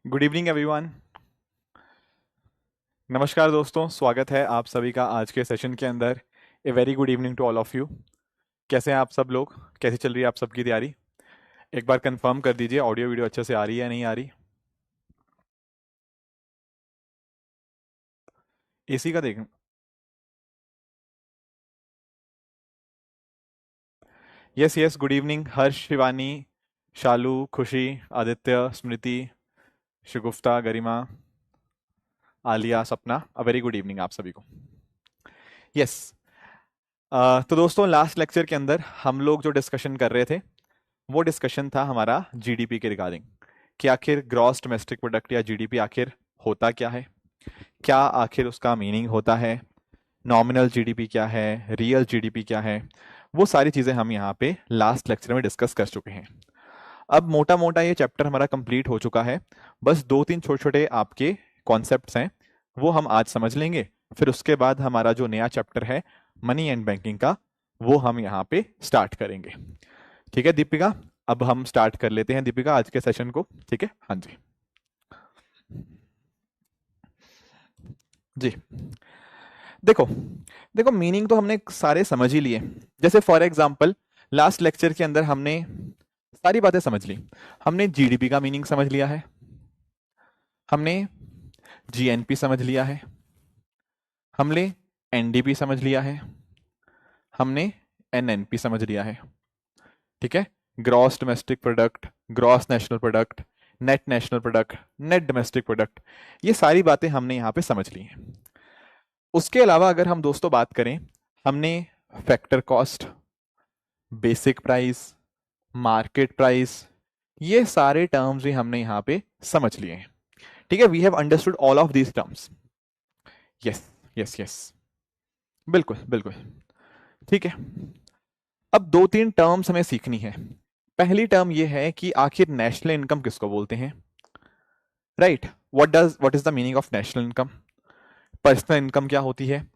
Good evening everyone. नमस्कार दोस्तों, स्वागत है आप सभी का आज के सेशन के अंदर। A very good evening to all of you. कैसे हैं आप सब लोग? कैसी चल रही है आप सबकी तैयारी? एक बार कंफर्म कर दीजिए ऑडियो वीडियो अच्छे से आ रही है या नहीं आ रही। एसी का देख। यस यस, गुड इवनिंग हर्ष, शिवानी, शालू, खुशी, आदित्य, स्मृति, शगुफ्ता, गरिमा, आलिया, सपना। अ वेरी गुड इवनिंग आप सभी को। यस। तो दोस्तों, लास्ट लेक्चर के अंदर हम लोग जो डिस्कशन कर रहे थे वो डिस्कशन था हमारा जीडीपी के रिगार्डिंग, कि आखिर ग्रॉस डोमेस्टिक प्रोडक्ट या जीडीपी आखिर होता क्या है, क्या आखिर उसका मीनिंग होता है, नॉमिनल जीडीपी क्या है, रियल जीडीपी क्या है। वो सारी चीज़ें हम यहाँ पे लास्ट लेक्चर में डिस्कस कर चुके हैं। अब मोटा मोटा ये चैप्टर हमारा कंप्लीट हो चुका है। बस दो तीन छोटे छोटे आपके कॉन्सेप्ट्स हैं, वो हम आज समझ लेंगे। फिर उसके बाद हमारा जो नया चैप्टर है मनी एंड बैंकिंग का, वो हम यहाँ पे स्टार्ट करेंगे। ठीक है दीपिका, अब हम स्टार्ट कर लेते हैं दीपिका आज के सेशन को। ठीक है, हाँ जी जी। देखो देखो, मीनिंग तो हमने सारे समझ ही लिए। जैसे फॉर एग्जांपल लास्ट लेक्चर के अंदर हमने सारी बातें समझ ली। हमने जीडीपी का मीनिंग समझ लिया है, हमने जीएनपी समझ लिया है, हमने एनडीपी समझ लिया है, हमने एनएनपी समझ लिया है। ठीक है, gross domestic product, gross national product, net national product, net domestic product, ये सारी बातें हमने यहाँ पे समझ ली हैं। उसके अलावा अगर हम दोस्तों बात करें, हमने factor cost, basic price, market price, ये सारे टर्म्स भी हमने यहाँ पे समझ लिए हैं। ठीक है, we have understood all of these terms. Yes yes yes, बिल्कुल बिल्कुल। ठीक है, अब दो तीन टर्म्स हमें सीखनी है। पहली टर्म ये है कि आखिर नेशनल इनकम किसको बोलते हैं। Right, what is the meaning of national income. Personal income क्या होती है,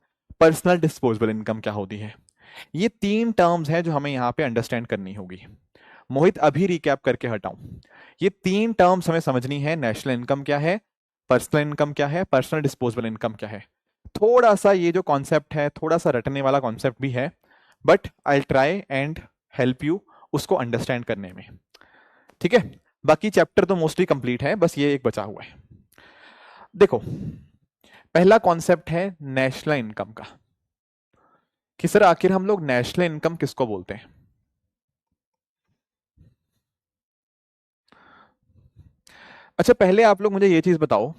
पर्सनल डिस्पोजेबल इनकम क्या होती है। ये तीन टर्म्स हैं जो हमें यहाँ पे अंडरस्टैंड करनी होगी। मोहित अभी रिकैप करके हटाऊं, ये तीन टर्म्स हमें समझनी है। नेशनल इनकम क्या है, पर्सनल इनकम क्या है, पर्सनल डिस्पोजेबल इनकम क्या है। थोड़ा सा ये जो कॉन्सेप्ट है थोड़ा सा रटने वाला कॉन्सेप्ट भी है, but I try and help you उसको अंडरस्टैंड करने में। ठीक है, बाकी चैप्टर तो मोस्टली कंप्लीट है, बस ये एक बचा हुआ है। देखो, पहला कॉन्सेप्ट है नेशनल इनकम का, कि सर आखिर हम लोग नेशनल इनकम किसको बोलते हैं। अच्छा, पहले आप लोग मुझे ये चीज बताओ,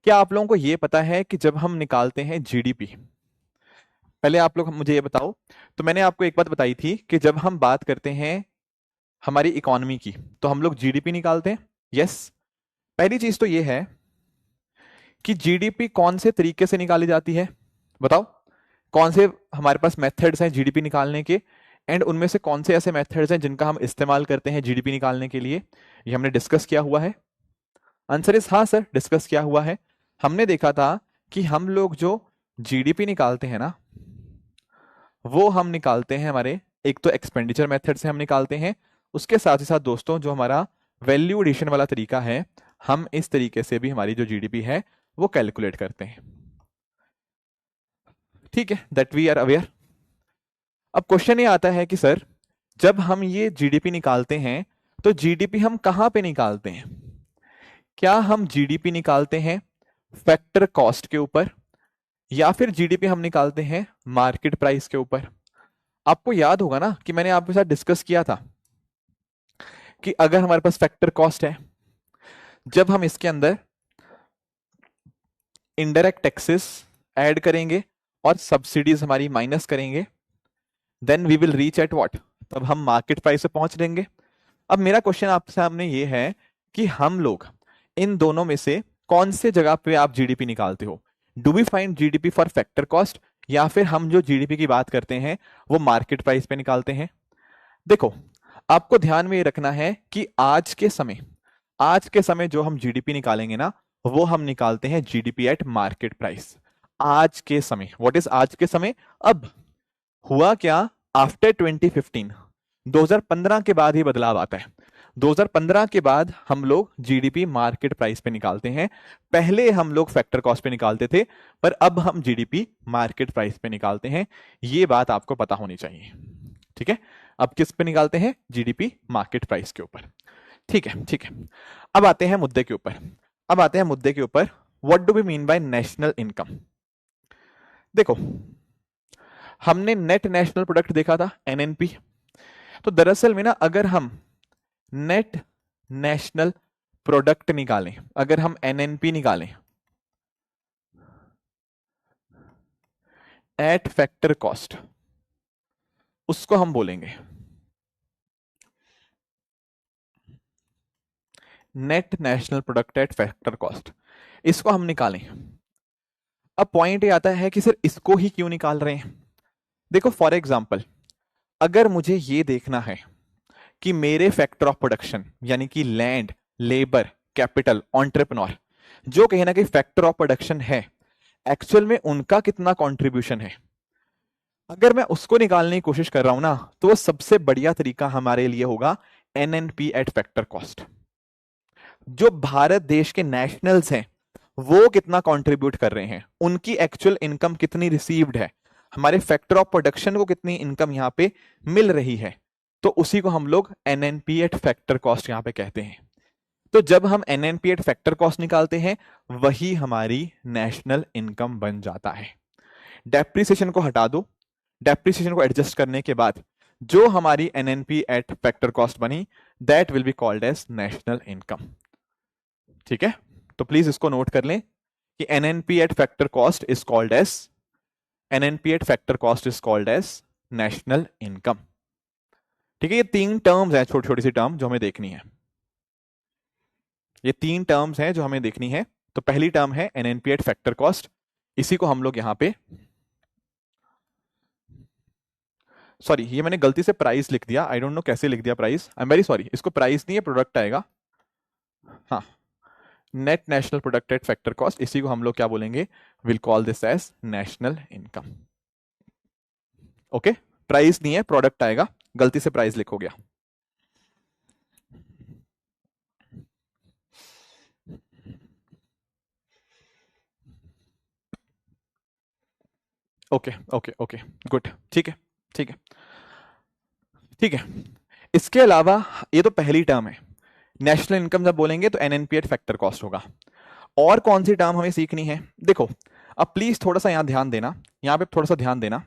क्या आप लोगों को ये पता है कि जब हम निकालते हैं जीडीपी, पहले आप लोग मुझे ये बताओ। तो मैंने आपको एक बात बताई थी कि जब हम बात करते हैं हमारी इकोनॉमी की तो हम लोग जीडीपी निकालते हैं। यस, पहली चीज तो ये है कि जीडीपी कौन से तरीके से निकाली जाती है, बताओ। कौन से हमारे पास मेथड्स हैं जीडीपी निकालने के, एंड उनमें से कौन से ऐसे मेथड्स हैं जिनका हम इस्तेमाल करते हैं जीडीपी निकालने के लिए, ये हमने डिस्कस किया हुआ है। आंसर इज हाँ सर, डिस्कस किया हुआ है। हमने देखा था कि हम लोग जो जीडीपी निकालते हैं ना, वो हम निकालते हैं हमारे, एक तो एक्सपेंडिचर मेथड से हम निकालते हैं, उसके साथ ही साथ दोस्तों जो हमारा वैल्यू एडिशन वाला तरीका है, हम इस तरीके से भी हमारी जो जीडीपी है वो कैलकुलेट करते हैं। ठीक है, दैट वी आर अवेयर। अब क्वेश्चन ये आता है कि सर जब हम ये जीडीपी निकालते हैं तो जीडीपी हम कहां पे निकालते हैं। क्या हम जीडीपी निकालते हैं फैक्टर कॉस्ट के ऊपर, या फिर जीडीपी हम निकालते हैं मार्केट प्राइस के ऊपर। आपको याद होगा ना कि मैंने आपके साथ डिस्कस किया था कि अगर हमारे पास फैक्टर कॉस्ट है, जब हम इसके अंदर इनडायरेक्ट टैक्सेस ऐड करेंगे और सब्सिडीज हमारी माइनस करेंगे, then we will reach at what, तब हम मार्केट प्राइस पे पहुंच लेंगे। अब मेरा क्वेश्चन आपके सामने ये है कि हम लोग इन दोनों में से कौन से जगह पे आप जीडीपी निकालते हो। Do we find GDP for factor cost, या फिर हम जो जीडीपी की बात करते हैं वो मार्केट प्राइस पे निकालते हैं। देखो, आपको ध्यान में ये रखना है कि आज के समय जो हम जीडीपी निकालेंगे ना, वो हम निकालते हैं जीडीपी एट मार्केट प्राइस। आज के समय, व्हाट इज आज के समय। अब हुआ क्या, आफ्टर 2015, 2015 के बाद ही बदलाव आता है। 2015 के बाद हम लोग जीडीपी मार्केट प्राइस पे निकालते हैं। पहले हम लोग फैक्टर कॉस्ट पे निकालते थे, पर अब हम जीडीपी मार्केट प्राइस पे निकालते हैं। ये बात आपको पता होनी चाहिए, ठीक है। अब किस पे निकालते हैं? जीडीपी मार्केट प्राइस के ऊपर। ठीक है, ठीक है। अब आते हैं मुद्दे के ऊपर। What do we mean by national income? देखो, हमने नेट नेशनल प्रोडक्ट देखा था, एनएनपी। तो दरअसल में ना, अगर हम नेट नेशनल प्रोडक्ट निकालें, अगर हम एनएनपी निकालें एट फैक्टर कॉस्ट, उसको हम बोलेंगे net national product at factor cost. इसको हम निकालें। अब पॉइंट ये आता है कि सर इसको ही क्यों निकाल रहे हैं? देखो, फॉर एग्जांपल, अगर मुझे ये देखना है कि मेरे फैक्टर ऑफ प्रोडक्शन, यानी कि लैंड, लेबर, कैपिटल, एंटरप्रेन्योर, जो कहीं ना कहीं फैक्टर ऑफ प्रोडक्शन है, एक्चुअल में उनका कितना कंट्रीब्यूशन है, अगर मैं उसको निकालने की कोशिश कर रहा हूं ना, तो वो सबसे बढ़िया तरीका हमारे लिए होगा एनएनपी एट फैक्टर कॉस्ट। जो भारत देश के नेशनल्स हैं, वो कितना कंट्रीब्यूट कर रहे हैं, उनकी एक्चुअल इनकम कितनी रिसीव्ड है, हमारे फैक्टर ऑफ प्रोडक्शन को कितनी इनकम यहां पे मिल रही है, तो उसी को हम लोग एनएनपी एट फैक्टर कॉस्ट यहां पे कहते हैं। तो जब हम एनएनपी एट फैक्टर कॉस्ट निकालते हैं, वही हमारी नेशनल इनकम बन जाता है। डेप्रिसिएशन को हटा दो, डेप्रिसिएशन को एडजस्ट करने के बाद जो हमारी एनएनपी एट फैक्टर कॉस्ट बनी, that will be called as national income. ठीक है, तो प्लीज इसको नोट कर लें कि NNP at factor cost is called as national income. ठीक है, ये 3 टर्म्स हैं, छोटी छोटी सी टर्म जो हमें देखनी है। ये 3 टर्म्स हैं जो हमें देखनी है। तो पहली टर्म है एनएनपी एट फैक्टर कॉस्ट, इसी को हम लोग यहां पे, सॉरी ये मैंने गलती से प्राइस लिख दिया, आई डोंट नो कैसे लिख दिया price, I am very sorry. इसको प्राइस नहीं है, प्रोडक्ट आएगा। हाँ, net national product at factor cost, इसी को हम लोग क्या बोलेंगे? Will call this as national income. Okay, price नहीं है, प्रोडक्ट आएगा, गलती से प्राइस लिखो गया। ओके ओके ओके, गुड, ठीक है ठीक है ठीक है। इसके अलावा ये तो पहली टर्म है, नेशनल इनकम जब बोलेंगे तो एनएनपी एट फैक्टर कॉस्ट होगा। और कौन सी टर्म हमें सीखनी है? देखो, अब प्लीज थोड़ा सा यहां ध्यान देना, यहां पे थोड़ा सा ध्यान देना।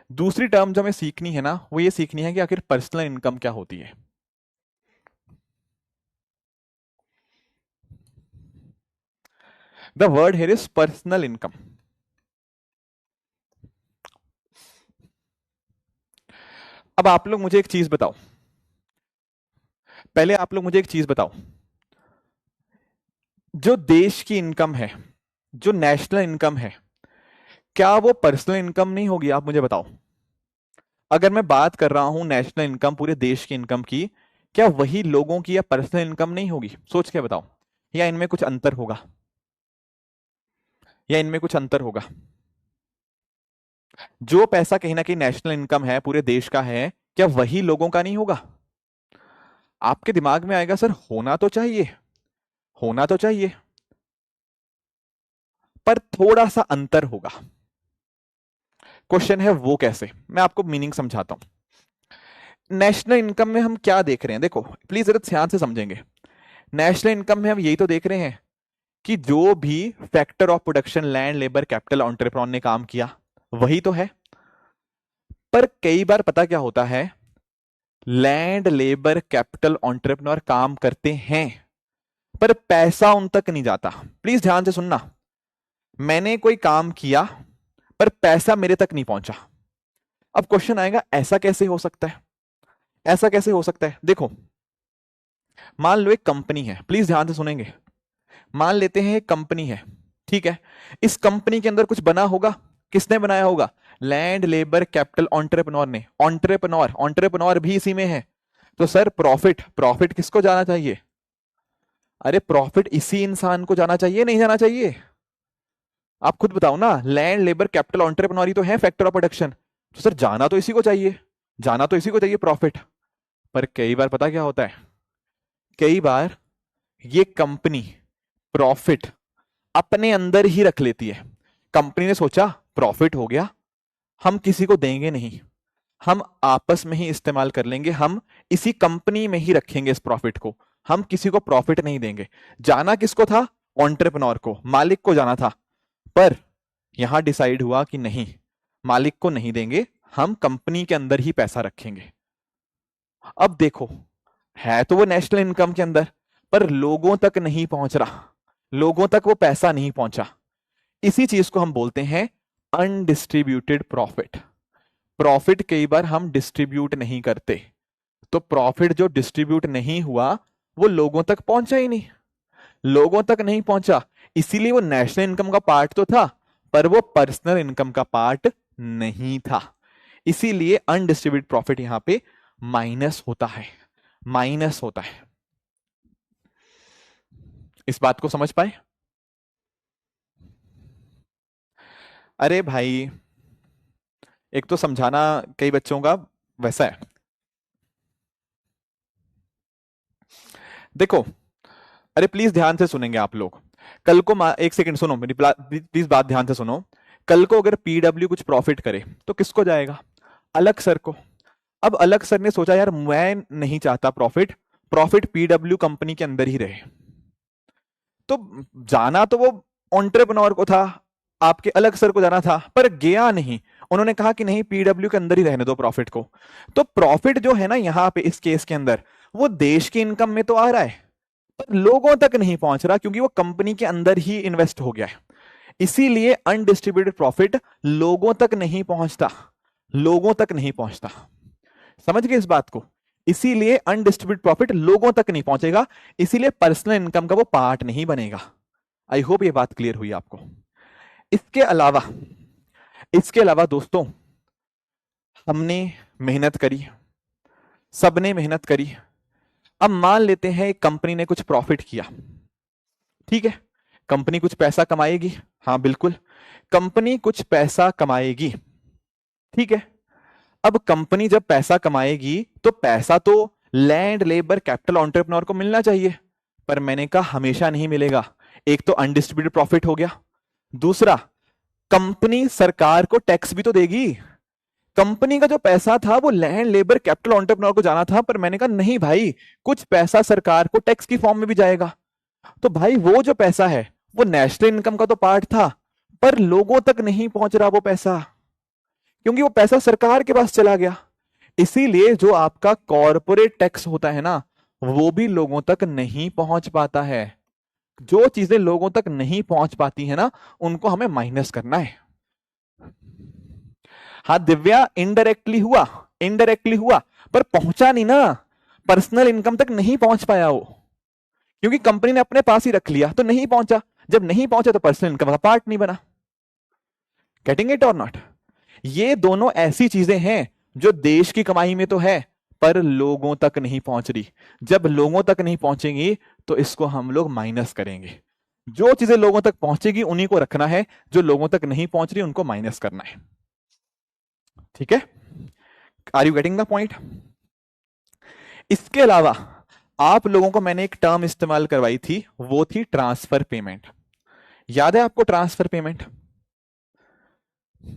दूसरी टर्म जो हमें सीखनी है ना, वो ये सीखनी है कि आखिर पर्सनल इनकम क्या होती है। The word here is personal income. अब आप लोग मुझे एक चीज बताओ, पहले आप लोग मुझे एक चीज बताओ, जो देश की इनकम है, जो नेशनल इनकम है, क्या वो पर्सनल इनकम नहीं होगी? आप मुझे बताओ। अगर मैं बात कर रहा हूं नेशनल इनकम, पूरे देश की इनकम की, क्या वही लोगों की या पर्सनल इनकम नहीं होगी? सोच के बताओ, या इनमें कुछ अंतर होगा, या इनमें कुछ अंतर होगा? जो पैसा कहीं ना कहीं नेशनल इनकम है, पूरे देश का है, क्या वही लोगों का नहीं होगा? आपके दिमाग में आएगा सर होना तो चाहिए, होना तो चाहिए, पर थोड़ा सा अंतर होगा। क्वेश्चन है वो कैसे, मैं आपको मीनिंग समझाता हूं। नेशनल इनकम में हम क्या देख रहे हैं? देखो प्लीज जरा ध्यान से समझेंगे। नेशनल इनकम में हम यही तो देख रहे हैं कि जो भी factor of production, land, labour, capital, entrepreneur ने काम किया, वही तो है। पर कई बार पता क्या होता है, लैंड, लेबर, कैपिटल, एंटरप्रेन्योर काम करते हैं, पर पैसा उन तक नहीं जाता। प्लीज ध्यान से सुनना, मैंने कोई काम किया पर पैसा मेरे तक नहीं पहुंचा। अब क्वेश्चन आएगा ऐसा कैसे हो सकता है, ऐसा कैसे हो सकता है? देखो, मान लो एक कंपनी है, प्लीज ध्यान से सुनेंगे। मान लेते हैं एक कंपनी है, ठीक है। इस कंपनी के अंदर कुछ बना होगा, किसने बनाया होगा? लैंड, लेबर, कैपिटल, एंटरप्रेन्योर ने। एंटरप्रेन्योर भी इसी में है। तो सर प्रॉफिट, प्रॉफिट किसको जाना चाहिए? अरे प्रॉफिट इसी इंसान को जाना चाहिए, नहीं जाना चाहिए? आप खुद बताओ ना, लैंड, लेबर, कैपिटल, एंटरप्रेन्योर ही तो है फैक्टर ऑफ प्रोडक्शन। तो सर जाना तो इसी को चाहिए, जाना तो इसी को चाहिए प्रॉफिट। पर कई बार पता क्या होता है, कई बार ये कंपनी प्रॉफिट अपने अंदर ही रख लेती है। कंपनी ने सोचा प्रॉफिट हो गया, हम किसी को देंगे नहीं, हम आपस में ही इस्तेमाल कर लेंगे, हम इसी कंपनी में ही रखेंगे इस प्रॉफिट को, हम किसी को प्रॉफिट नहीं देंगे। जाना किसको था? एंटरप्रेन्योर को, मालिक को जाना था। पर यहां डिसाइड हुआ कि नहीं, मालिक को नहीं देंगे, हम कंपनी के अंदर ही पैसा रखेंगे। अब देखो, है तो वो नेशनल इनकम के अंदर, पर लोगों तक नहीं पहुंच रहा, लोगों तक वो पैसा नहीं पहुंचा। इसी चीज को हम बोलते हैं अनडिस्ट्रीब्यूटेड प्रॉफिट। प्रॉफिट कई बार हम डिस्ट्रीब्यूट नहीं करते, तो प्रॉफिट जो डिस्ट्रीब्यूट नहीं हुआ वो लोगों तक पहुंचा ही नहीं, लोगों तक नहीं पहुंचा। इसीलिए वो नेशनल इनकम का पार्ट तो था, पर वो पर्सनल इनकम का पार्ट नहीं था। इसीलिए अनडिस्ट्रीब्यूटेड प्रॉफिट यहां पे माइनस होता है, माइनस होता है। इस बात को समझ पाए? अरे भाई, एक तो समझाना कई बच्चों का वैसा है। देखो, अरे प्लीज ध्यान से सुनेंगे आप लोग। कल को एक सेकंड सुनो, मेरी प्लीज बात ध्यान से सुनो। कल को अगर पीडब्ल्यू कुछ प्रॉफिट करे तो किसको जाएगा? अलग सर को। अब अलग सर ने सोचा यार मैं नहीं चाहता प्रॉफिट, प्रॉफिट पीडब्ल्यू कंपनी के अंदर ही रहे। तो जाना तो वो एंटरप्रेन्योर को था, आपके अलग सर को जाना था, पर गया नहीं। उन्होंने कहा कि नहीं, पीडब्ल्यू के अंदर ही रहने दो प्रॉफिट को। तो प्रॉफिट जो है ना यहां पे इस केस के अंदर, वो देश की इनकम में तो आ रहा है, पर लोगों तक नहीं पहुंच रहा, क्योंकि वो कंपनी के अंदर ही इन्वेस्ट हो गया है। इसीलिए अनडिस्ट्रीब्यूटेड प्रॉफिट लोगों तक नहीं पहुंचता, लोगों तक नहीं पहुंचता। समझ गए इस बात को? इसीलिए अनडिस्ट्रीब्यूटेड प्रॉफिट लोगों तक नहीं पहुंचेगा, इसीलिए पर्सनल इनकम का वो पार्ट नहीं बनेगा। आई होप ये बात क्लियर हुई आपको। इसके अलावा, इसके अलावा दोस्तों, हमने मेहनत करी, सबने मेहनत करी। अब मान लेते हैं एक कंपनी ने कुछ प्रॉफिट किया, ठीक है, कंपनी कुछ पैसा कमाएगी, हाँ बिल्कुल, कंपनी कुछ पैसा कमाएगी, ठीक है। अब कंपनी जब पैसा कमाएगी तो पैसा तो लैंड, लेबर, कैपिटल, एंटरप्रेन्योर को मिलना चाहिए, पर मैंने कहा हमेशा नहीं मिलेगा। एक तो अनडिस्ट्रीब्यूटेड प्रॉफिट हो गया, दूसरा कंपनी सरकार को टैक्स भी तो देगी। कंपनी का जो पैसा था वो लैंड, लेबर, कैपिटल, एंटरप्रेन्योर को जाना था, पर मैंने कहा नहीं भाई, कुछ पैसा सरकार को टैक्स की फॉर्म में भी जाएगा। तो भाई वो जो पैसा है वो नेशनल इनकम का तो पार्ट था, पर लोगों तक नहीं पहुंच रहा वो पैसा, क्योंकि वो पैसा सरकार के पास चला गया। इसीलिए जो आपका कॉरपोरेट टैक्स होता है ना, वो भी लोगों तक नहीं पहुंच पाता है। जो चीजें लोगों तक नहीं पहुंच पाती है ना, उनको हमें माइनस करना है। हाँ दिव्या, इनडायरेक्टली हुआ, इनडायरेक्टली हुआ, पर पहुंचा नहीं ना, पर्सनल इनकम तक नहीं पहुंच पाया वो, क्योंकि कंपनी ने अपने पास ही रख लिया, तो नहीं पहुंचा। जब नहीं पहुंचा तो पर्सनल इनकम का पार्ट नहीं बना। गेटिंग इट और नॉट? ये दोनों ऐसी चीजें हैं जो देश की कमाई में तो है, पर लोगों तक नहीं पहुंच रही। जब लोगों तक नहीं पहुंचेंगी तो इसको हम लोग माइनस करेंगे। जो चीजें लोगों तक पहुंचेगी उन्हीं को रखना है, जो लोगों तक नहीं पहुंच रही उनको माइनस करना है। ठीक है? Are you getting the point? इसके अलावा आप लोगों को मैंने एक टर्म इस्तेमाल करवाई थी, वो थी ट्रांसफर पेमेंट। याद है आपको ट्रांसफर पेमेंट?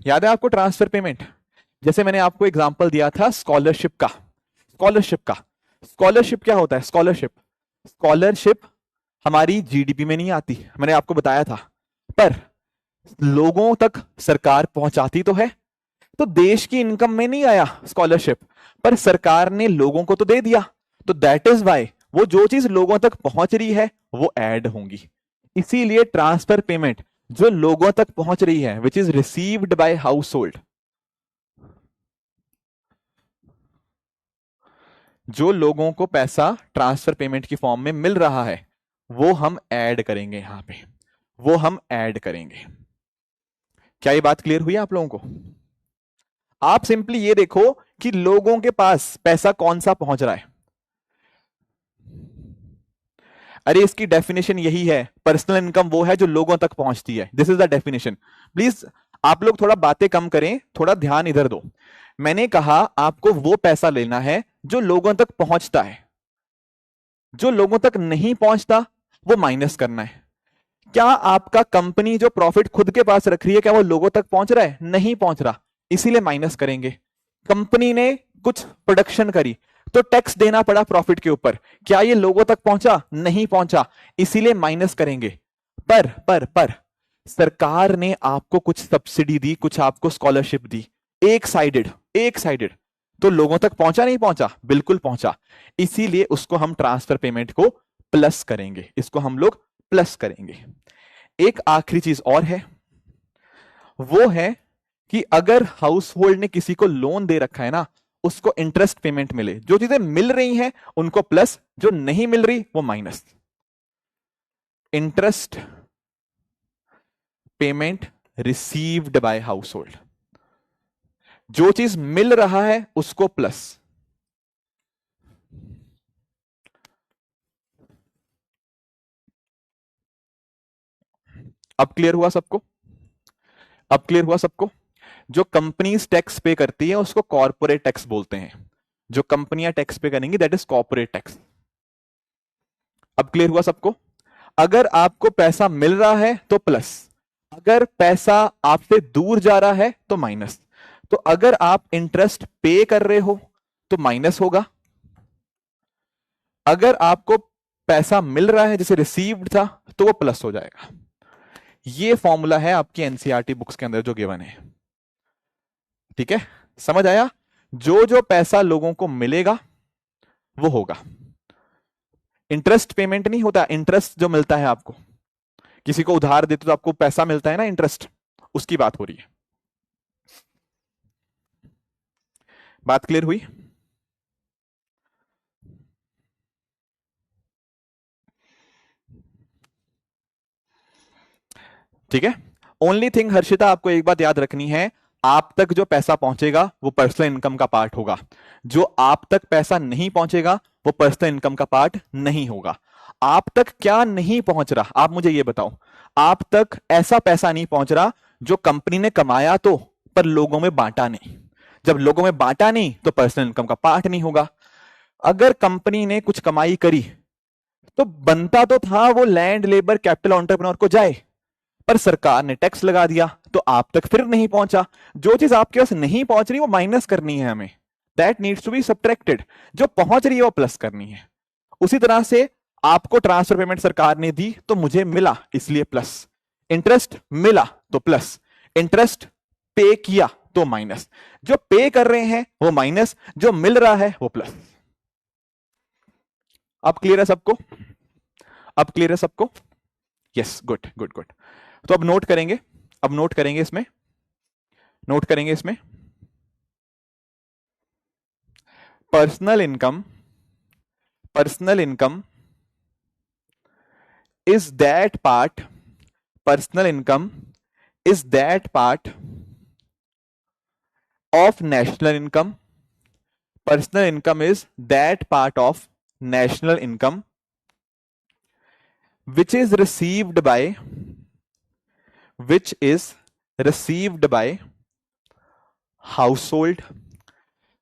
याद है आपको ट्रांसफर पेमेंट? जैसे मैंने आपको एग्जांपल दिया था स्कॉलरशिप का। स्कॉलरशिप का, स्कॉलरशिप क्या होता है? स्कॉलरशिप, स्कॉलरशिप हमारी जीडीपी में नहीं आती, मैंने आपको बताया था, पर लोगों तक सरकार पहुंचाती तो है। तो देश की इनकम में नहीं आया स्कॉलरशिप, पर सरकार ने लोगों को तो दे दिया, तो दैट इज वाई वो जो चीज लोगों तक पहुंच रही है वो ऐड होंगी। इसीलिए ट्रांसफर पेमेंट जो लोगों तक पहुंच रही है, which is received by house hold, जो लोगों को पैसा ट्रांसफर पेमेंट की फॉर्म में मिल रहा है, वो हम ऐड करेंगे यहां पे, वो हम ऐड करेंगे। क्या ये बात क्लियर हुई आप लोगों को? आप सिंपली ये देखो कि लोगों के पास पैसा कौन सा पहुंच रहा है। अरे इसकी डेफिनेशन यही है, पर्सनल इनकम वो है जो लोगों तक पहुंचती है। This is the definition. Please आप लोग थोड़ा बातें कम करें, थोड़ा ध्यान इधर दो। मैंने कहा आपको वो पैसा लेना है जो लोगों तक पहुंचता है, जो लोगों तक नहीं पहुंचता वो माइनस करना है। क्या आपका कंपनी जो प्रॉफिट खुद के पास रख रही है, क्या वो लोगों तक पहुंच रहा है? नहीं पहुंच रहा, इसीलिए माइनस करेंगे। कंपनी ने कुछ प्रोडक्शन करी तो टैक्स देना पड़ा प्रॉफिट के ऊपर, क्या ये लोगों तक पहुंचा? नहीं पहुंचा, इसीलिए माइनस करेंगे। पर सरकार ने आपको कुछ सब्सिडी दी, कुछ आपको स्कॉलरशिप दी, एक साइडेड तो लोगों तक पहुंचा नहीं पहुंचा? बिल्कुल पहुंचा, इसीलिए उसको हम ट्रांसफर पेमेंट को प्लस करेंगे, इसको हम लोग प्लस करेंगे। एक आखिरी चीज और है, वो है कि अगर हाउस होल्ड ने किसी को लोन दे रखा है ना, उसको इंटरेस्ट पेमेंट मिले। जो चीजें मिल रही हैं उनको प्लस, जो नहीं मिल रही वो minus. Interest payment received by house hold, जो चीज मिल रहा है उसको प्लस। अब क्लियर हुआ सबको? अब क्लियर हुआ सबको? जो कंपनीज टैक्स पे करती है उसको कॉर्पोरेट टैक्स बोलते हैं। जो कंपनियां टैक्स पे करेंगी दैट इज कॉर्पोरेट टैक्स। अब क्लियर हुआ सबको? अगर आपको पैसा मिल रहा है तो प्लस, अगर पैसा आपसे दूर जा रहा है तो माइनस। तो अगर आप इंटरेस्ट पे कर रहे हो तो माइनस होगा, अगर आपको पैसा मिल रहा है जैसे रिसीव्ड था तो वो प्लस हो जाएगा। ये फॉर्मूला है आपकी एनसीईआरटी बुक्स के अंदर जो गिवन है। ठीक है, समझ आया? जो जो पैसा लोगों को मिलेगा वो होगा। इंटरेस्ट पेमेंट नहीं होता, इंटरेस्ट जो मिलता है आपको, किसी को उधार देते तो आपको पैसा मिलता है ना, इंटरेस्ट, उसकी बात हो रही है। बात क्लियर हुई? ठीक है। ओनली थिंग हर्षिता आपको एक बात याद रखनी है, आप तक जो पैसा पहुंचेगा वो पर्सनल इनकम का पार्ट होगा, जो आप तक पैसा नहीं पहुंचेगा वो पर्सनल इनकम का पार्ट नहीं होगा। आप तक क्या नहीं पहुंच रहा, आप मुझे ये बताओ। आप तक ऐसा पैसा नहीं पहुंच रहा जो कंपनी ने कमाया तो, पर लोगों में बांटा नहीं। जब लोगों में बांटा नहीं तो पर्सनल इनकम का पार्ट नहीं होगा। अगर कंपनी ने कुछ कमाई करी तो बनता तो था वो लैंड लेबर कैपिटल एंटरप्रेन्योर को जाए, पर सरकार ने टैक्स लगा दिया तो आप तक फिर नहीं पहुंचा। जो चीज आपके पास नहीं पहुंच रही वो माइनस करनी है हमें, that needs to be subtracted. जो पहुंच रही है वो प्लस करनी है। उसी तरह से आपको ट्रांसफर पेमेंट सरकार ने दी तो मुझे मिला इसलिए प्लस, इंटरेस्ट मिला तो प्लस, इंटरेस्ट पे किया तो माइनस। जो पे कर रहे हैं वो माइनस, जो मिल रहा है वो प्लस। अब क्लियर है सबको? अब क्लियर है सबको? Yes, good good good. तो अब नोट करेंगे, अब नोट करेंगे इसमें, नोट करेंगे इसमें personal income, personal income is that part, personal income is that part of national income, personal income is that part of national income which is received by, which is received by household,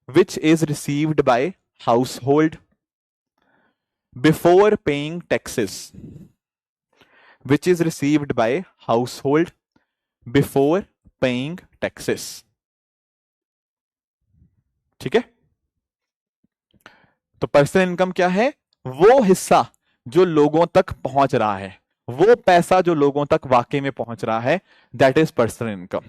which is received by household before paying taxes, which is received by household before paying taxes। ठीक है, तो personal income क्या है? वो हिस्सा जो लोगों तक पहुंच रहा है, वो पैसा जो लोगों तक वाकई में पहुंच रहा है, that is personal income.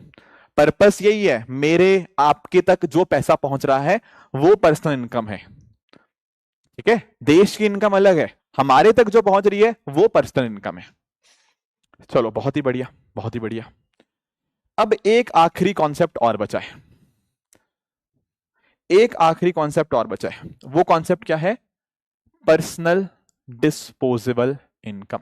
Purpose यही है, मेरे आपके तक जो पैसा पहुंच रहा है वो पर्सनल इनकम है। ठीक है, देश की इनकम अलग है, हमारे तक जो पहुंच रही है वो पर्सनल इनकम है। चलो, बहुत ही बढ़िया, बहुत ही बढ़िया। अब एक आखिरी कॉन्सेप्ट और बचा है, एक आखिरी कॉन्सेप्ट और बचा है। वो कॉन्सेप्ट क्या है? Personal disposable income.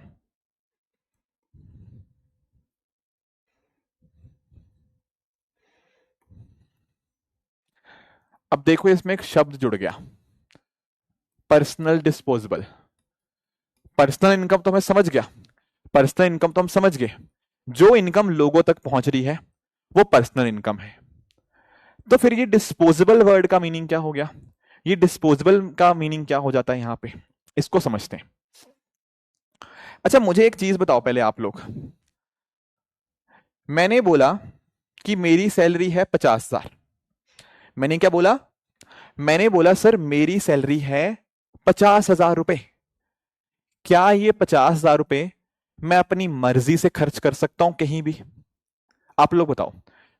अब देखो इसमें एक शब्द जुड़ गया, पर्सनल डिस्पोजेबल। पर्सनल इनकम तो हमें समझ गया, पर्सनल इनकम तो हम समझ गए, जो इनकम लोगों तक पहुंच रही है वो पर्सनल इनकम है। तो फिर ये डिस्पोजेबल वर्ड का मीनिंग क्या हो गया? ये डिस्पोजेबल का मीनिंग क्या हो जाता है यहां पे, इसको समझते हैं। अच्छा मुझे एक चीज बताओ पहले आप लोग, मैंने बोला कि मेरी सैलरी है 50,000। मैंने क्या बोला? मैंने बोला सर मेरी सैलरी है 50,000 रुपए। क्या ये 50,000 रुपए मैं अपनी मर्जी से खर्च कर सकता हूं कहीं भी? आप लोग बताओ।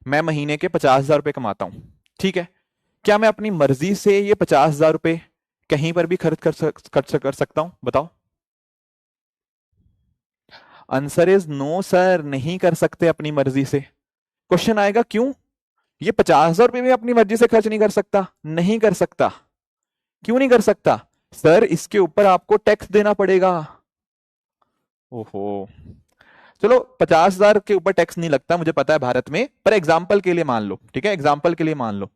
मैं महीने के 50,000 रुपए कमाता हूं, ठीक है। क्या मैं अपनी मर्जी से ये 50,000 रुपए कहीं पर भी खर्च कर सकता हूं? बताओ। आंसर इज नो सर, नहीं कर सकते अपनी मर्जी से। क्वेश्चन आएगा क्यों? ये 50,000 रुपए भी अपनी मर्जी से खर्च नहीं कर सकता? नहीं कर सकता। क्यों नहीं कर सकता? सर इसके ऊपर आपको टैक्स देना पड़ेगा। ओहो, चलो 50,000 के ऊपर टैक्स नहीं लगता मुझे पता है भारत में, पर एग्जाम्पल के लिए मान लो, ठीक है, एग्जाम्पल के लिए मान लो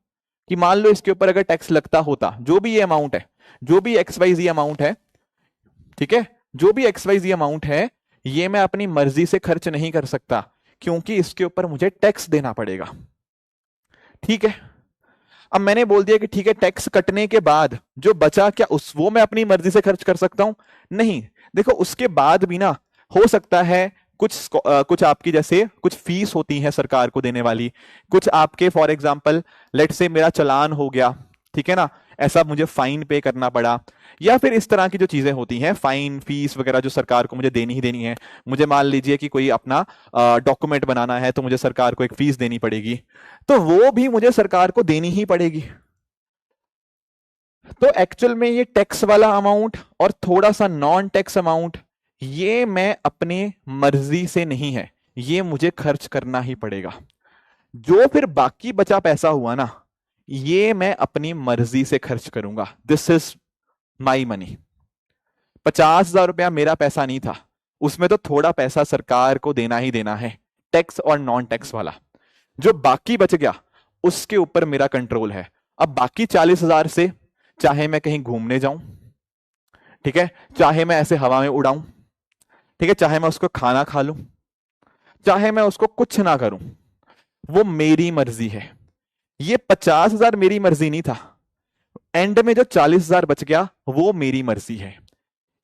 कि मान लो इसके ऊपर अगर टैक्स लगता होता, जो भी ये अमाउंट है, जो भी एक्स वाई जी अमाउंट है, ठीक है, जो भी एक्स वाई जी अमाउंट है, ये मैं अपनी मर्जी से खर्च नहीं कर सकता क्योंकि इसके ऊपर मुझे टैक्स देना पड़ेगा। ठीक है, अब मैंने बोल दिया कि ठीक है टैक्स कटने के बाद जो बचा क्या उस वो मैं अपनी मर्जी से खर्च कर सकता हूं? नहीं। देखो उसके बाद भी ना हो सकता है कुछ आपकी जैसे कुछ फीस होती है सरकार को देने वाली, कुछ आपके फॉर एग्जांपल लेट से मेरा चालान हो गया, ठीक है ना, ऐसा मुझे फाइन पे करना पड़ा, या फिर इस तरह की जो चीजें होती हैं फाइन फीस वगैरह जो सरकार को मुझे देनी ही देनी है। मुझे मान लीजिए कि कोई अपना डॉक्यूमेंट बनाना है तो मुझे सरकार को एक फीस देनी पड़ेगी, तो वो भी मुझे सरकार को देनी ही पड़ेगी। तो एक्चुअल में ये टैक्स वाला अमाउंट और थोड़ा सा नॉन टैक्स अमाउंट, ये मैं अपने मर्जी से नहीं है, ये मुझे खर्च करना ही पड़ेगा। जो फिर बाकी बचा पैसा हुआ ना, ये मैं अपनी मर्जी से खर्च करूंगा। This is my money. 50,000 रुपया मेरा पैसा नहीं था, उसमें तो थोड़ा पैसा सरकार को देना ही देना है, टैक्स और नॉन टैक्स वाला। जो बाकी बच गया उसके ऊपर मेरा कंट्रोल है। अब बाकी 40,000 से चाहे मैं कहीं घूमने जाऊं, ठीक है, चाहे मैं ऐसे हवा में उड़ाऊं, ठीक है, चाहे मैं उसको खाना खा लूं, चाहे मैं उसको कुछ ना करूं, वो मेरी मर्जी है। ये 50,000 मेरी मर्जी नहीं था, एंड में जो 40,000 बच गया वो मेरी मर्जी है।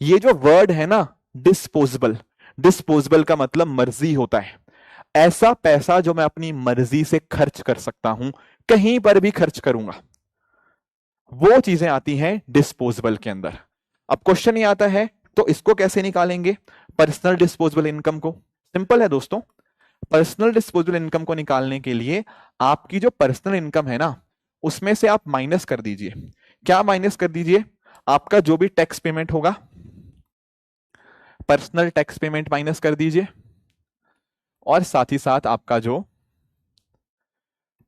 ये जो वर्ड है ना डिस्पोजेबल, डिस्पोजेबल का मतलब मर्जी होता है। ऐसा पैसा जो मैं अपनी मर्जी से खर्च कर सकता हूं, कहीं पर भी खर्च करूंगा, वो चीजें आती हैं डिस्पोजेबल के अंदर। अब क्वेश्चन ये आता है तो इसको कैसे निकालेंगे, पर्सनल डिस्पोजेबल इनकम को? सिंपल है दोस्तों, पर्सनल डिस्पोजेबल इनकम को निकालने के लिए आपकी जो पर्सनल इनकम है ना, उसमें से आप माइनस कर दीजिए। क्या माइनस कर दीजिए? आपका जो भी टैक्स पेमेंट होगा, पर्सनल टैक्स पेमेंट माइनस कर दीजिए, और साथ ही साथ आपका जो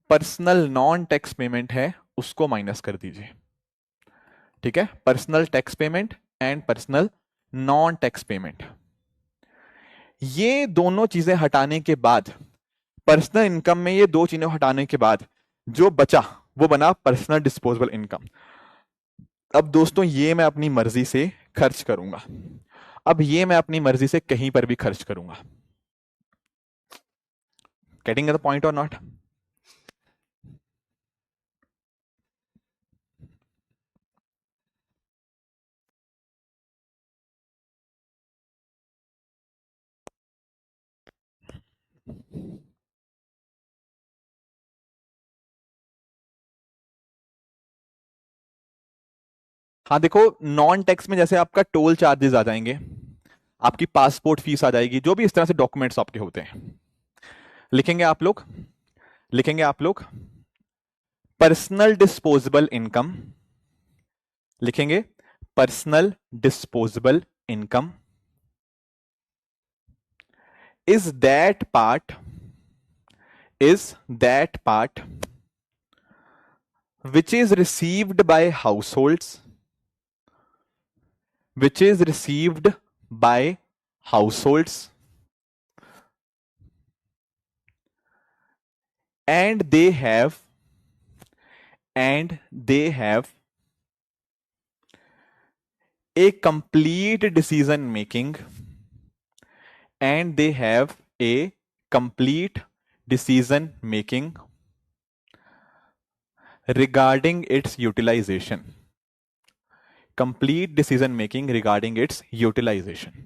पर्सनल नॉन टैक्स पेमेंट है उसको माइनस कर दीजिए। ठीक है, personal tax payment and personal non tax payment, ये दोनों चीजें हटाने के बाद, पर्सनल इनकम में ये दो चीजें हटाने के बाद जो बचा वो बना पर्सनल डिस्पोजेबल इनकम। अब दोस्तों ये मैं अपनी मर्जी से खर्च करूंगा, अब ये मैं अपनी मर्जी से कहीं पर भी खर्च करूंगा। गेटिंग द पॉइंट और नॉट? हाँ देखो, नॉन टैक्स में जैसे आपका टोल चार्जेस आ जाएंगे, आपकी पासपोर्ट फीस आ जाएगी, जो भी इस तरह से डॉक्यूमेंट्स आपके होते हैं, लिखेंगे आप लोग, लिखेंगे आप लोग पर्सनल डिस्पोजेबल इनकम, लिखेंगे personal disposable income is that part which is received by households, which is received by households and they have a complete decision making, and they have a complete decision making regarding its utilisation, complete decision making regarding its utilisation.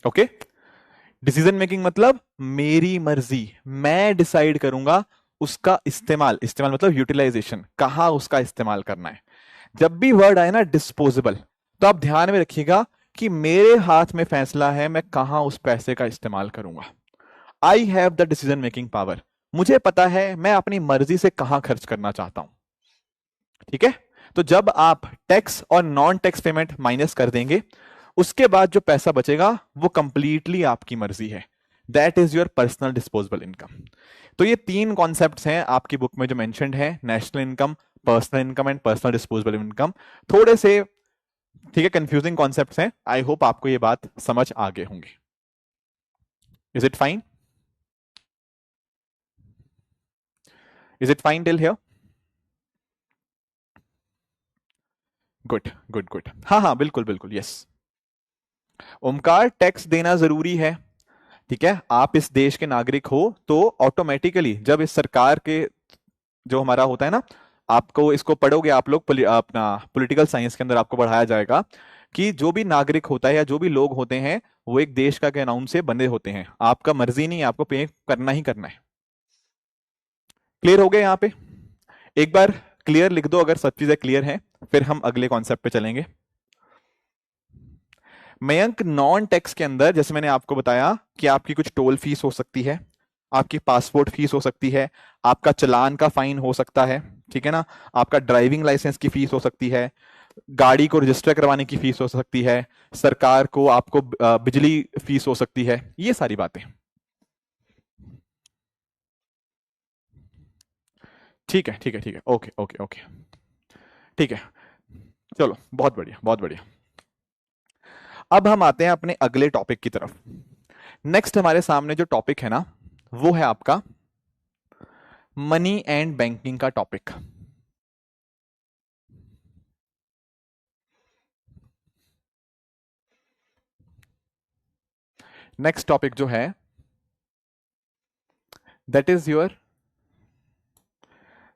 Okay, decision making मतलब मेरी मर्जी, मैं decide करूंगा उसका इस्तेमाल, इस्तेमाल मतलब utilisation, कहां उसका इस्तेमाल करना है। जब भी वर्ड आए ना डिस्पोजेबल, तो आप ध्यान में रखिएगा कि मेरे हाथ में फैसला है मैं कहां उस पैसे का इस्तेमाल करूंगा। I have the decision making power, मुझे पता है मैं अपनी मर्जी से कहां खर्च करना चाहता हूं। ठीक है, तो जब आप टैक्स और नॉन टैक्स पेमेंट माइनस कर देंगे, उसके बाद जो पैसा बचेगा वो कंप्लीटली आपकी मर्जी है, that is your personal disposable income. तो ये तीन कॉन्सेप्ट्स हैं आपकी बुक में जो मेंशन्ड है, national income, personal income and personal disposable income. थोड़े से ठीक है कंफ्यूजिंग कॉन्सेप्ट्स हैं, आई होप आपको ये बात समझ आ गए होंगे। Is it fine? Is it fine till here? Good good good, हाँ हाँ बिल्कुल बिल्कुल, यस। ओमकार, टैक्स देना जरूरी है, ठीक है। आप इस देश के नागरिक हो तो ऑटोमेटिकली जब इस सरकार के जो हमारा होता है ना, आपको इसको पढ़ोगे आप लोग, अपना पॉलिटिकल साइंस के अंदर आपको पढ़ाया जाएगा कि जो भी नागरिक होता है या जो भी लोग होते हैं वो एक देश का कानून से बंधे होते हैं, आपका मर्जी नहीं, आपको पे करना ही करना है। क्लियर हो गए यहाँ पे? एक बार क्लियर लिख दो अगर सब चीजें क्लियर हैं, फिर हम अगले कॉन्सेप्ट पे चलेंगे। मयंक, नॉन टैक्स के अंदर जैसे मैंने आपको बताया कि आपकी कुछ टोल फीस हो सकती है, आपकी पासपोर्ट फीस हो सकती है, आपका चालान का फाइन हो सकता है, ठीक है ना, आपका ड्राइविंग लाइसेंस की फीस हो सकती है, गाड़ी को रजिस्टर करवाने की फीस हो सकती है, सरकार को आपको बिजली फीस हो सकती है, ये सारी बातें। ठीक है ठीक है ठीक है, ओके ओके ओके, ठीक है, चलो बहुत बढ़िया बहुत बढ़िया। अब हम आते हैं अपने अगले टॉपिक की तरफ। नेक्स्ट हमारे सामने जो टॉपिक है ना, वो है आपका मनी एंड बैंकिंग का टॉपिक। नेक्स्ट टॉपिक जो है that is your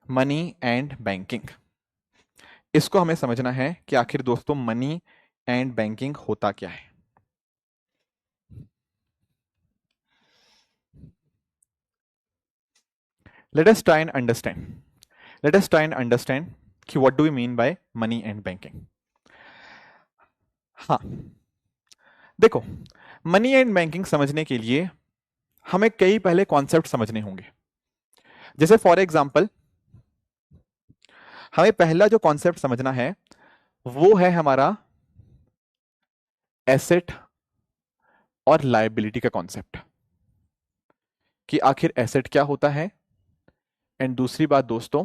money and banking. इसको हमें समझना है कि आखिर दोस्तों मनी एंड बैंकिंग होता क्या है। Let us try and understand, let us try and understand कि what do we mean by money and banking. हाँ, देखो, मनी एंड बैंकिंग समझने के लिए हमें कई पहले कॉन्सेप्ट समझने होंगे। जैसे फॉर एग्जांपल हमें पहला जो कॉन्सेप्ट समझना है वो है हमारा एसेट और लायबिलिटी का कॉन्सेप्ट, कि आखिर एसेट क्या होता है एंड दूसरी बात दोस्तों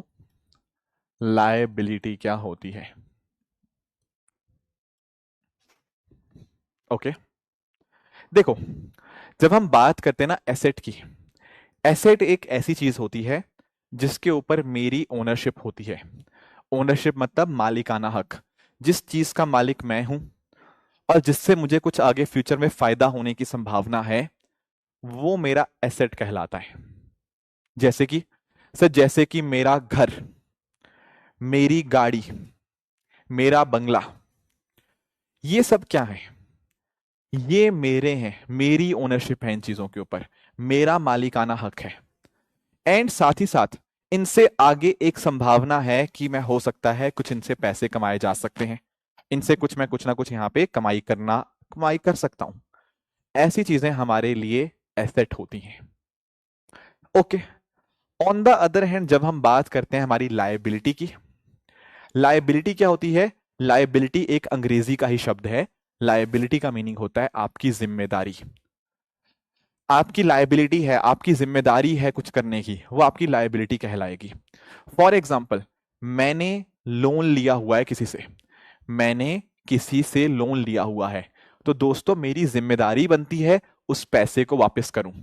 लायबिलिटी क्या होती है। ओके, देखो, जब हम बात करते हैं ना एसेट की, एसेट एक ऐसी चीज होती है जिसके ऊपर मेरी ओनरशिप होती है। ओनरशिप मतलब मालिकाना हक, जिस चीज का मालिक मैं हूं और जिससे मुझे कुछ आगे फ्यूचर में फायदा होने की संभावना है, वो मेरा एसेट कहलाता है। जैसे कि सर, जैसे कि मेरा घर, मेरी गाड़ी, मेरा बंगला, ये सब क्या है? ये मेरे हैं, मेरी ओनरशिप है इन चीजों के ऊपर, मेरा मालिकाना हक है। एंड साथ ही साथ इनसे आगे एक संभावना है कि मैं हो सकता है कुछ इनसे पैसे कमाए जा सकते हैं, इनसे कुछ मैं कुछ ना कुछ यहां पे कमाई कर सकता हूं। ऐसी चीजें हमारे लिए एसेट होती हैं। Okay, on the other hand जब हम बात करते हैं हमारी लायबिलिटी की, लायबिलिटी क्या होती है? लायबिलिटी एक अंग्रेजी का ही शब्द है। लायबिलिटी का मीनिंग होता है आपकी जिम्मेदारी। आपकी लायबिलिटी है, आपकी जिम्मेदारी है कुछ करने की, वो आपकी लायबिलिटी कहलाएगी। फॉर एग्जाम्पल, मैंने लोन लिया हुआ है किसी से, मैंने किसी से लोन लिया हुआ है, तो दोस्तों मेरी जिम्मेदारी बनती है उस पैसे को वापस करूं,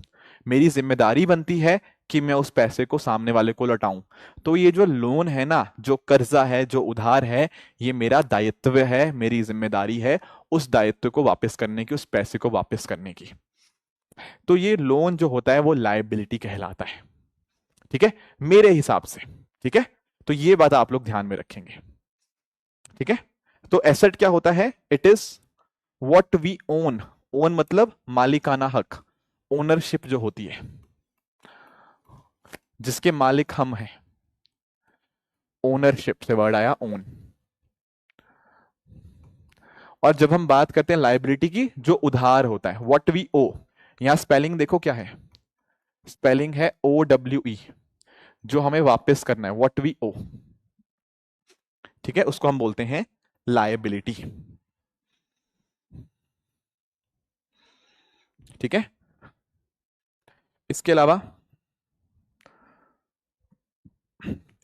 मेरी जिम्मेदारी बनती है कि मैं उस पैसे को सामने वाले को लौटाऊं। तो ये जो लोन है ना, जो कर्जा है, जो उधार है, ये मेरा दायित्व है, मेरी जिम्मेदारी है उस दायित्व को वापस करने की, उस पैसे को वापस करने की। तो ये लोन जो होता है वो लायबिलिटी कहलाता है, ठीक है, मेरे हिसाब से। ठीक है, तो ये बात आप लोग ध्यान में रखेंगे। ठीक है, तो एसेट क्या होता है? It is what we own. Own मतलब मालिकाना हक, ओनरशिप जो होती है, जिसके मालिक हम हैं, ओनरशिप से वर्ड आया ओन। और जब हम बात करते हैं लाइबिलिटी की, जो उधार होता है, व्हाट वी ओ, यहां स्पेलिंग देखो क्या है, स्पेलिंग है OWE, जो हमें वापस करना है, व्हाट वी ओ। ठीक है, उसको हम बोलते हैं लायबिलिटी। ठीक है, इसके अलावा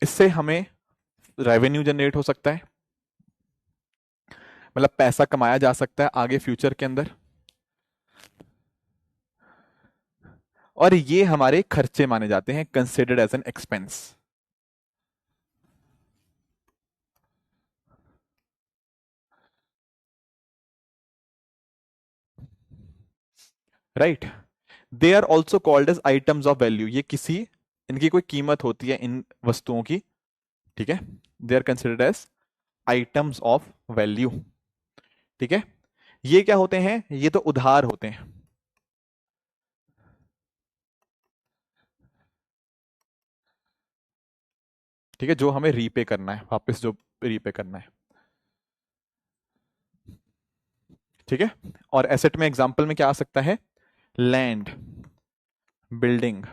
इससे हमें रेवेन्यू जनरेट हो सकता है, मतलब पैसा कमाया जा सकता है आगे फ्यूचर के अंदर, और ये हमारे खर्चे माने जाते हैं, considered as an expense. Right, they are also called as items of value. ये किसी, इनकी कोई कीमत होती है इन वस्तुओं की। ठीक है, they are considered as items of value. ठीक है, ये क्या होते हैं? ये तो उधार होते हैं। ठीक है, जो हमें रीपे करना है, वापस जो रीपे करना है। ठीक है, और एसेट में एग्जांपल में क्या आ सकता है? Land, building,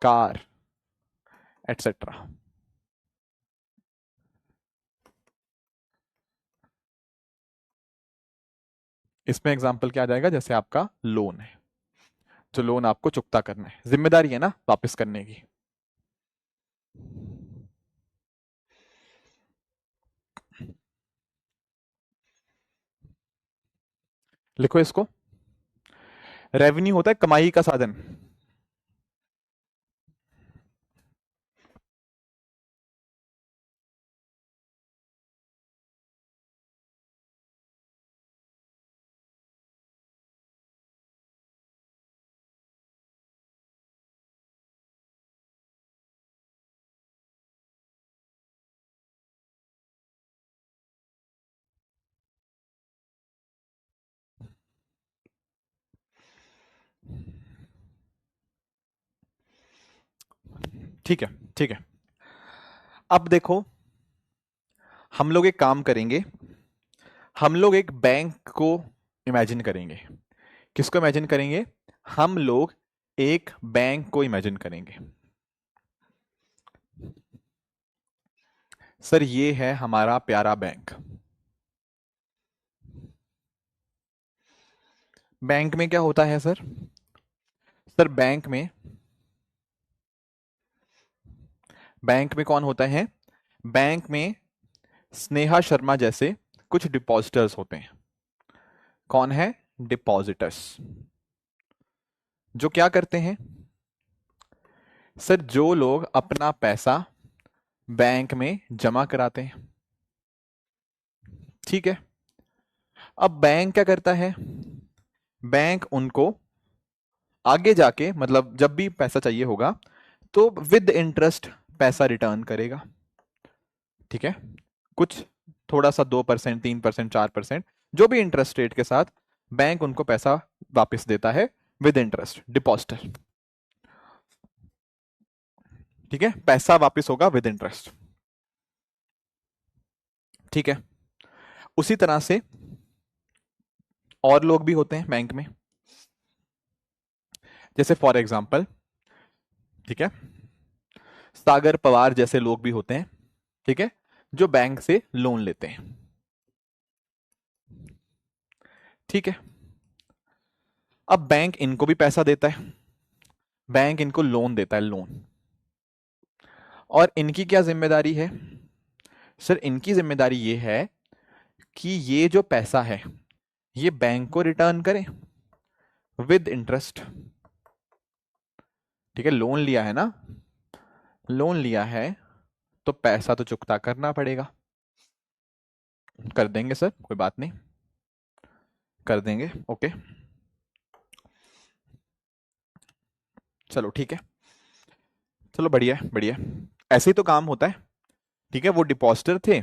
car, etcetera. इसमें एग्जांपल क्या आ जाएगा? जैसे आपका लोन है, जो लोन आपको चुकता करना है, जिम्मेदारी है ना वापस करने की। लिखो इसको, रेवेन्यू होता है कमाई का साधन। ठीक है, ठीक है, अब देखो, हम लोग एक काम करेंगे, हम लोग एक बैंक को इमेजिन करेंगे। किसको इमेजिन करेंगे? हम लोग एक बैंक को इमेजिन करेंगे। सर ये है हमारा प्यारा बैंक। बैंक में क्या होता है सर? सर बैंक में कौन होता है? बैंक में स्नेहा शर्मा जैसे कुछ डिपॉजिटर्स होते हैं। कौन है? डिपॉजिटर्स। जो क्या करते हैं? सर जो लोग अपना पैसा बैंक में जमा कराते हैं। ठीक है, अब बैंक क्या करता है? बैंक उनको आगे जाके, मतलब जब भी पैसा चाहिए होगा, तो विद इंटरेस्ट पैसा रिटर्न करेगा। ठीक है, कुछ थोड़ा सा 2%, 3%, 4%, जो भी इंटरेस्ट रेट के साथ बैंक उनको पैसा वापस देता है विद इंटरेस्ट, डिपॉजिटर। ठीक है, पैसा वापस होगा विद इंटरेस्ट। ठीक है, उसी तरह से और लोग भी होते हैं बैंक में, जैसे फॉर एग्जाम्पल, ठीक है, सागर पवार जैसे लोग भी होते हैं। ठीक है, जो बैंक से लोन लेते हैं। ठीक है, अब बैंक इनको भी पैसा देता है, बैंक इनको लोन देता है, लोन। और इनकी क्या जिम्मेदारी है? सर इनकी जिम्मेदारी ये है कि ये जो पैसा है ये बैंक को रिटर्न करें विद इंटरेस्ट। ठीक है, लोन लिया है ना, लोन लिया है तो पैसा तो चुकता करना पड़ेगा। कर देंगे सर, कोई बात नहीं, कर देंगे, ओके। चलो ठीक है, चलो बढ़िया है, बढ़िया है। ऐसे ही तो काम होता है। ठीक है, वो डिपॉजिटर थे,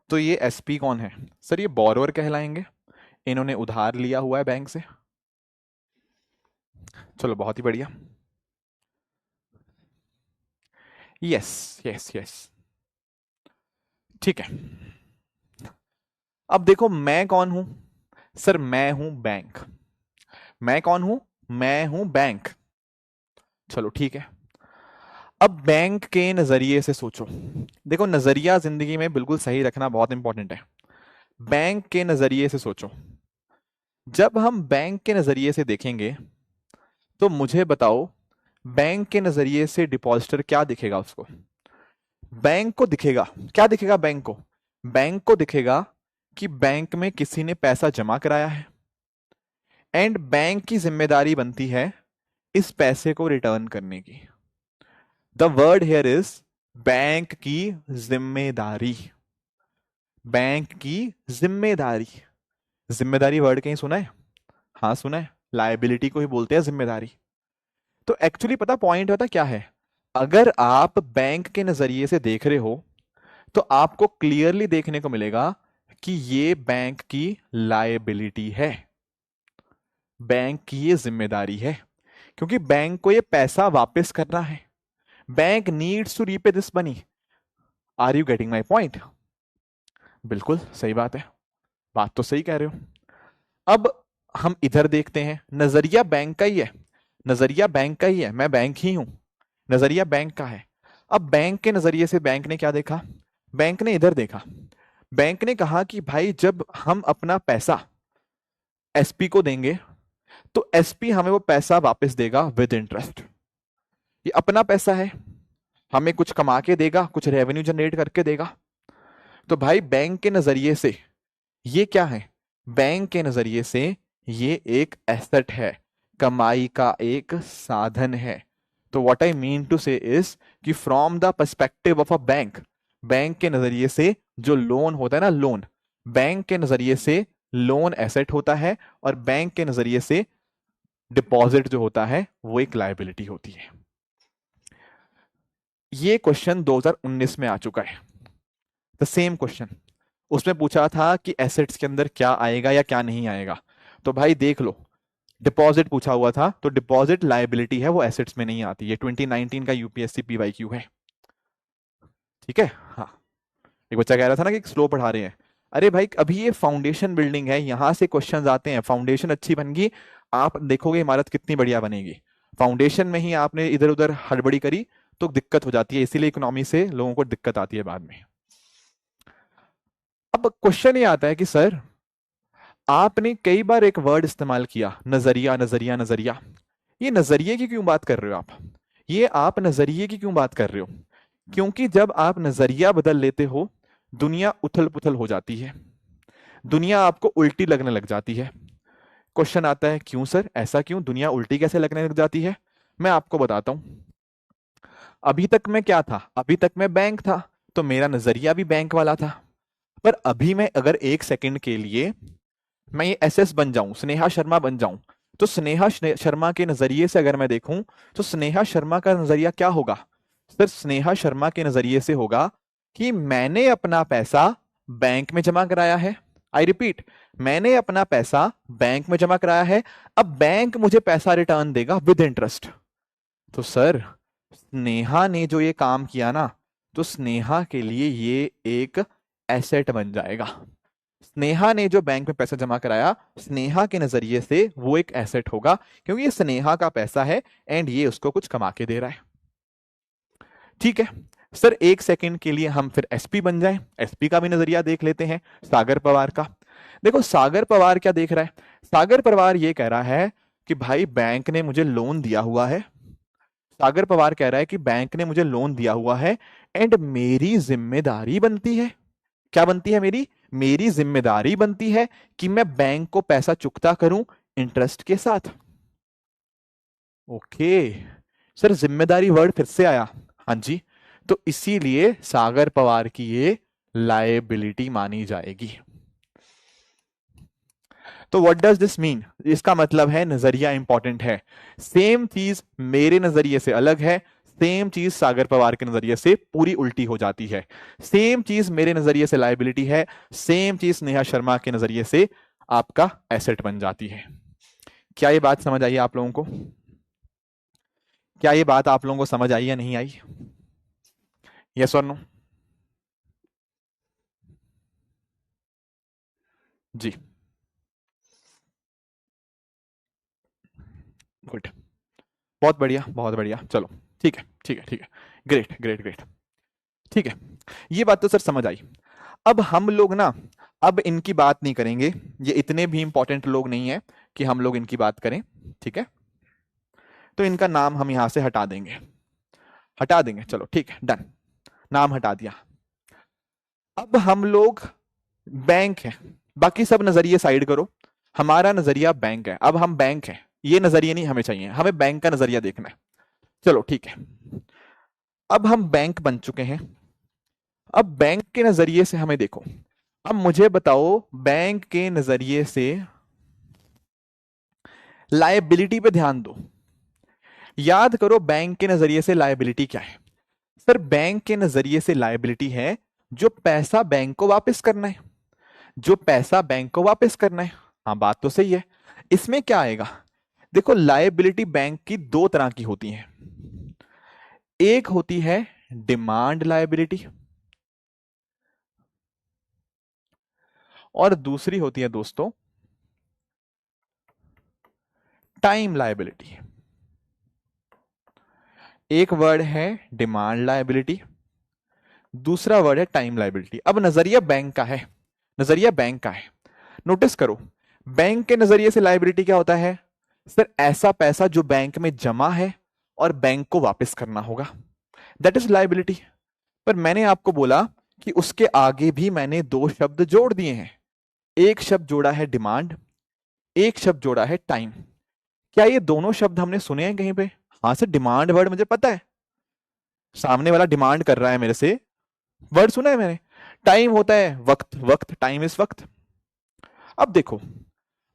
तो ये एसपी कौन है सर? ये बोरोअर कहलाएंगे, इन्होंने उधार लिया हुआ है बैंक से। चलो बहुत ही बढ़िया। यस यस यस, ठीक है। अब देखो मैं कौन हूं सर? मैं हूं बैंक। मैं कौन हूं? मैं हूं बैंक। चलो ठीक है। अब बैंक के नजरिए से सोचो। देखो नजरिया जिंदगी में बिल्कुल सही रखना बहुत इंपॉर्टेंट है। बैंक के नजरिए से सोचो। जब हम बैंक के नजरिए से देखेंगे तो मुझे बताओ, बैंक के नजरिए से डिपॉजिटर क्या दिखेगा उसको? बैंक को दिखेगा, क्या दिखेगा बैंक को? बैंक को दिखेगा कि बैंक में किसी ने पैसा जमा कराया है, एंड बैंक की जिम्मेदारी बनती है इस पैसे को रिटर्न करने की। The word here is bank की जिम्मेदारी। बैंक की जिम्मेदारी। जिम्मेदारी वर्ड कहीं सुना है? हाँ सुना है, लायबिलिटी को ही बोलते हैं जिम्मेदारी। तो एक्चुअली पता पॉइंट पता क्या है? अगर आप बैंक के नजरिए से देख रहे हो तो आपको क्लियरली देखने को मिलेगा कि ये बैंक की लायबिलिटी है, बैंक की ये जिम्मेदारी है, क्योंकि बैंक को ये पैसा वापस करना है। Bank needs to repay this money. Are you getting my point? बिल्कुल सही बात है, बात तो सही कह रहे हो। अब हम इधर देखते हैं, नजरिया बैंक का ही है, नजरिया बैंक का ही है, मैं बैंक ही हूं, नजरिया बैंक का है। अब बैंक के नजरिए से बैंक ने क्या देखा? बैंक ने इधर देखा। बैंक ने कहा कि भाई जब हम अपना पैसा एसपी को देंगे तो एसपी हमें वो पैसा वापस देगा विद इंटरेस्ट। ये अपना पैसा है, हमें कुछ कमा के देगा, कुछ रेवेन्यू जनरेट करके देगा। तो भाई बैंक के नजरिए से ये क्या है? बैंक के नजरिए से ये एक एसेट है, कमाई का एक साधन है। तो what I mean to say is कि from the perspective of a bank, bank के नजरिए से जो लोन होता है ना, लोन, बैंक के नजरिए से लोन एसेट होता है, और बैंक के नजरिए से डिपॉजिट जो होता है वो एक लायबिलिटी होती है। ये क्वेश्चन 2019 में आ चुका है, द सेम क्वेश्चन। उसमें पूछा था कि एसेट्स के अंदर क्या आएगा या क्या नहीं आएगा। तो भाई देख लो, डिपॉजिट पूछा हुआ था, तो डिपॉजिट लायबिलिटी है, वो एसेट्स में नहीं आती। ये 2019 का यूपीएससी पीवाईक्यू है। ठीक है, हाँ। एक बच्चा कह रहा था ना कि स्लो पढ़ा रहे हैं। अरे भाई अभी ये फाउंडेशन बिल्डिंग है, यहां से क्वेश्चंस आते हैं। फाउंडेशन अच्छी बन गई, आप देखोगे इमारत कितनी बढ़िया बनेगी। फाउंडेशन में ही आपने इधर उधर हड़बड़ी करी तो दिक्कत हो जाती है, इसीलिए इकोनॉमी से लोगों को दिक्कत आती है बाद में। अब क्वेश्चन ये आता है कि सर आपने कई बार एक वर्ड इस्तेमाल किया, नजरिया नजरिया नजरिया। ये नजरिए की क्यों बात कर रहे हो आप? ये आप नजरिए की क्यों बात कर रहे हो? क्योंकि जब आप नजरिया बदल लेते हो, दुनिया उथल पुथल हो जाती है, दुनिया आपको उल्टी लगने लग जाती है। क्वेश्चन आता है क्यों सर, ऐसा क्यों, दुनिया उल्टी कैसे लगने लग जाती है? मैं आपको बताता हूं। अभी तक मैं क्या था? अभी तक मैं बैंक था, तो मेरा नजरिया भी बैंक वाला था। पर अभी मैं अगर एक सेकंड के लिए मैं ये एसएस बन जाऊं, स्नेहा शर्मा बन जाऊं, तो स्नेहा शर्मा के नजरिए से अगर मैं देखूं तो स्नेहा शर्मा का नजरिया क्या होगा? सर स्नेहा शर्मा के नजरिए से होगा कि मैंने अपना पैसा बैंक में जमा कराया है। आई रिपीट, मैंने अपना पैसा बैंक में जमा कराया है, अब बैंक मुझे पैसा रिटर्न देगा विद इंटरेस्ट। तो सर स्नेहा ने जो ये काम किया ना, तो स्नेहा के लिए ये एक एसेट बन जाएगा। स्नेहा ने जो बैंक में पैसा जमा कराया, स्नेहा के नजरिए से वो एक एसेट होगा, क्योंकि ये स्नेहा का पैसा है एंड ये उसको कुछ कमा के दे रहा है। ठीक है सर, एक सेकंड के लिए हम फिर एसपी बन जाएं, एसपी का भी नजरिया देख लेते हैं, सागर पवार का। देखो सागर पवार क्या देख रहा है? सागर पवार ये कह रहा है कि भाई बैंक ने मुझे लोन दिया हुआ है। सागर पवार कह रहा है कि बैंक ने मुझे लोन दिया हुआ है एंड मेरी जिम्मेदारी बनती है। क्या बनती है मेरी? मेरी जिम्मेदारी बनती है कि मैं बैंक को पैसा चुकता करूं इंटरेस्ट के साथ। ओके सर, जिम्मेदारी वर्ड फिर से आया। हाँ जी, तो इसीलिए सागर पवार की ये लायबिलिटी मानी जाएगी। तो व्हाट डज दिस मीन, इसका मतलब है नजरिया इंपॉर्टेंट है। सेम चीज मेरे नजरिए से अलग है, सेम चीज सागर पवार के नजरिए से पूरी उल्टी हो जाती है। सेम चीज मेरे नजरिए से लायबिलिटी है, सेम चीज नेहा शर्मा के नजरिए से आपका एसेट बन जाती है। क्या ये बात समझ आई आप लोगों को? क्या ये बात आप लोगों को समझ आई या नहीं आई? यस और नो? जी, गुड, बहुत बढ़िया बहुत बढ़िया। चलो ठीक है ठीक है ठीक है, ग्रेट ग्रेट ग्रेट, ठीक है। ये बात तो सर समझ आई। अब हम लोग ना, अब इनकी बात नहीं करेंगे, ये इतने भी इंपॉर्टेंट लोग नहीं है कि हम लोग इनकी बात करें, ठीक है। तो इनका नाम हम यहां से हटा देंगे, हटा देंगे, चलो ठीक है, डन, नाम हटा दिया। अब हम लोग बैंक है, बाकी सब नजरिए साइड करो, हमारा नजरिया बैंक है। अब हम बैंक है, ये नजरिए नहीं हमें चाहिए, हमें बैंक का नजरिया देखना है। चलो ठीक है, अब हम बैंक बन चुके हैं। अब बैंक के नजरिए से हमें देखो, अब मुझे बताओ बैंक के नजरिए से लायबिलिटी पे ध्यान दो। याद करो बैंक के नजरिए से लायबिलिटी क्या है? सर बैंक के नजरिए से लायबिलिटी है जो पैसा बैंक को वापस करना है, जो पैसा बैंक को वापस करना है। हाँ बात तो सही है। इसमें क्या आएगा? देखो लायबिलिटी बैंक की दो तरह की होती है, एक होती है डिमांड लायबिलिटी और दूसरी होती है दोस्तों टाइम लायबिलिटी। एक वर्ड है डिमांड लायबिलिटी, दूसरा वर्ड है टाइम लायबिलिटी। अब नजरिया बैंक का है, नजरिया बैंक का है। नोटिस करो बैंक के नजरिए से लायबिलिटी क्या होता है? सर ऐसा पैसा जो बैंक में जमा है और बैंक को वापस करना होगा, दैट इज लायबिलिटी। पर मैंने आपको बोला कि उसके आगे भी मैंने दो शब्द जोड़ दिए हैं, एक शब्द जोड़ा है डिमांड, एक शब्द जोड़ा है टाइम। क्या ये दोनों शब्द हमने सुने हैं कहीं पे? हाँ सर डिमांड वर्ड मुझे पता है, सामने वाला डिमांड कर रहा है मेरे से, वर्ड सुना है मैंने। टाइम होता है वक्त, वक्त, टाइम इज वक्त। अब देखो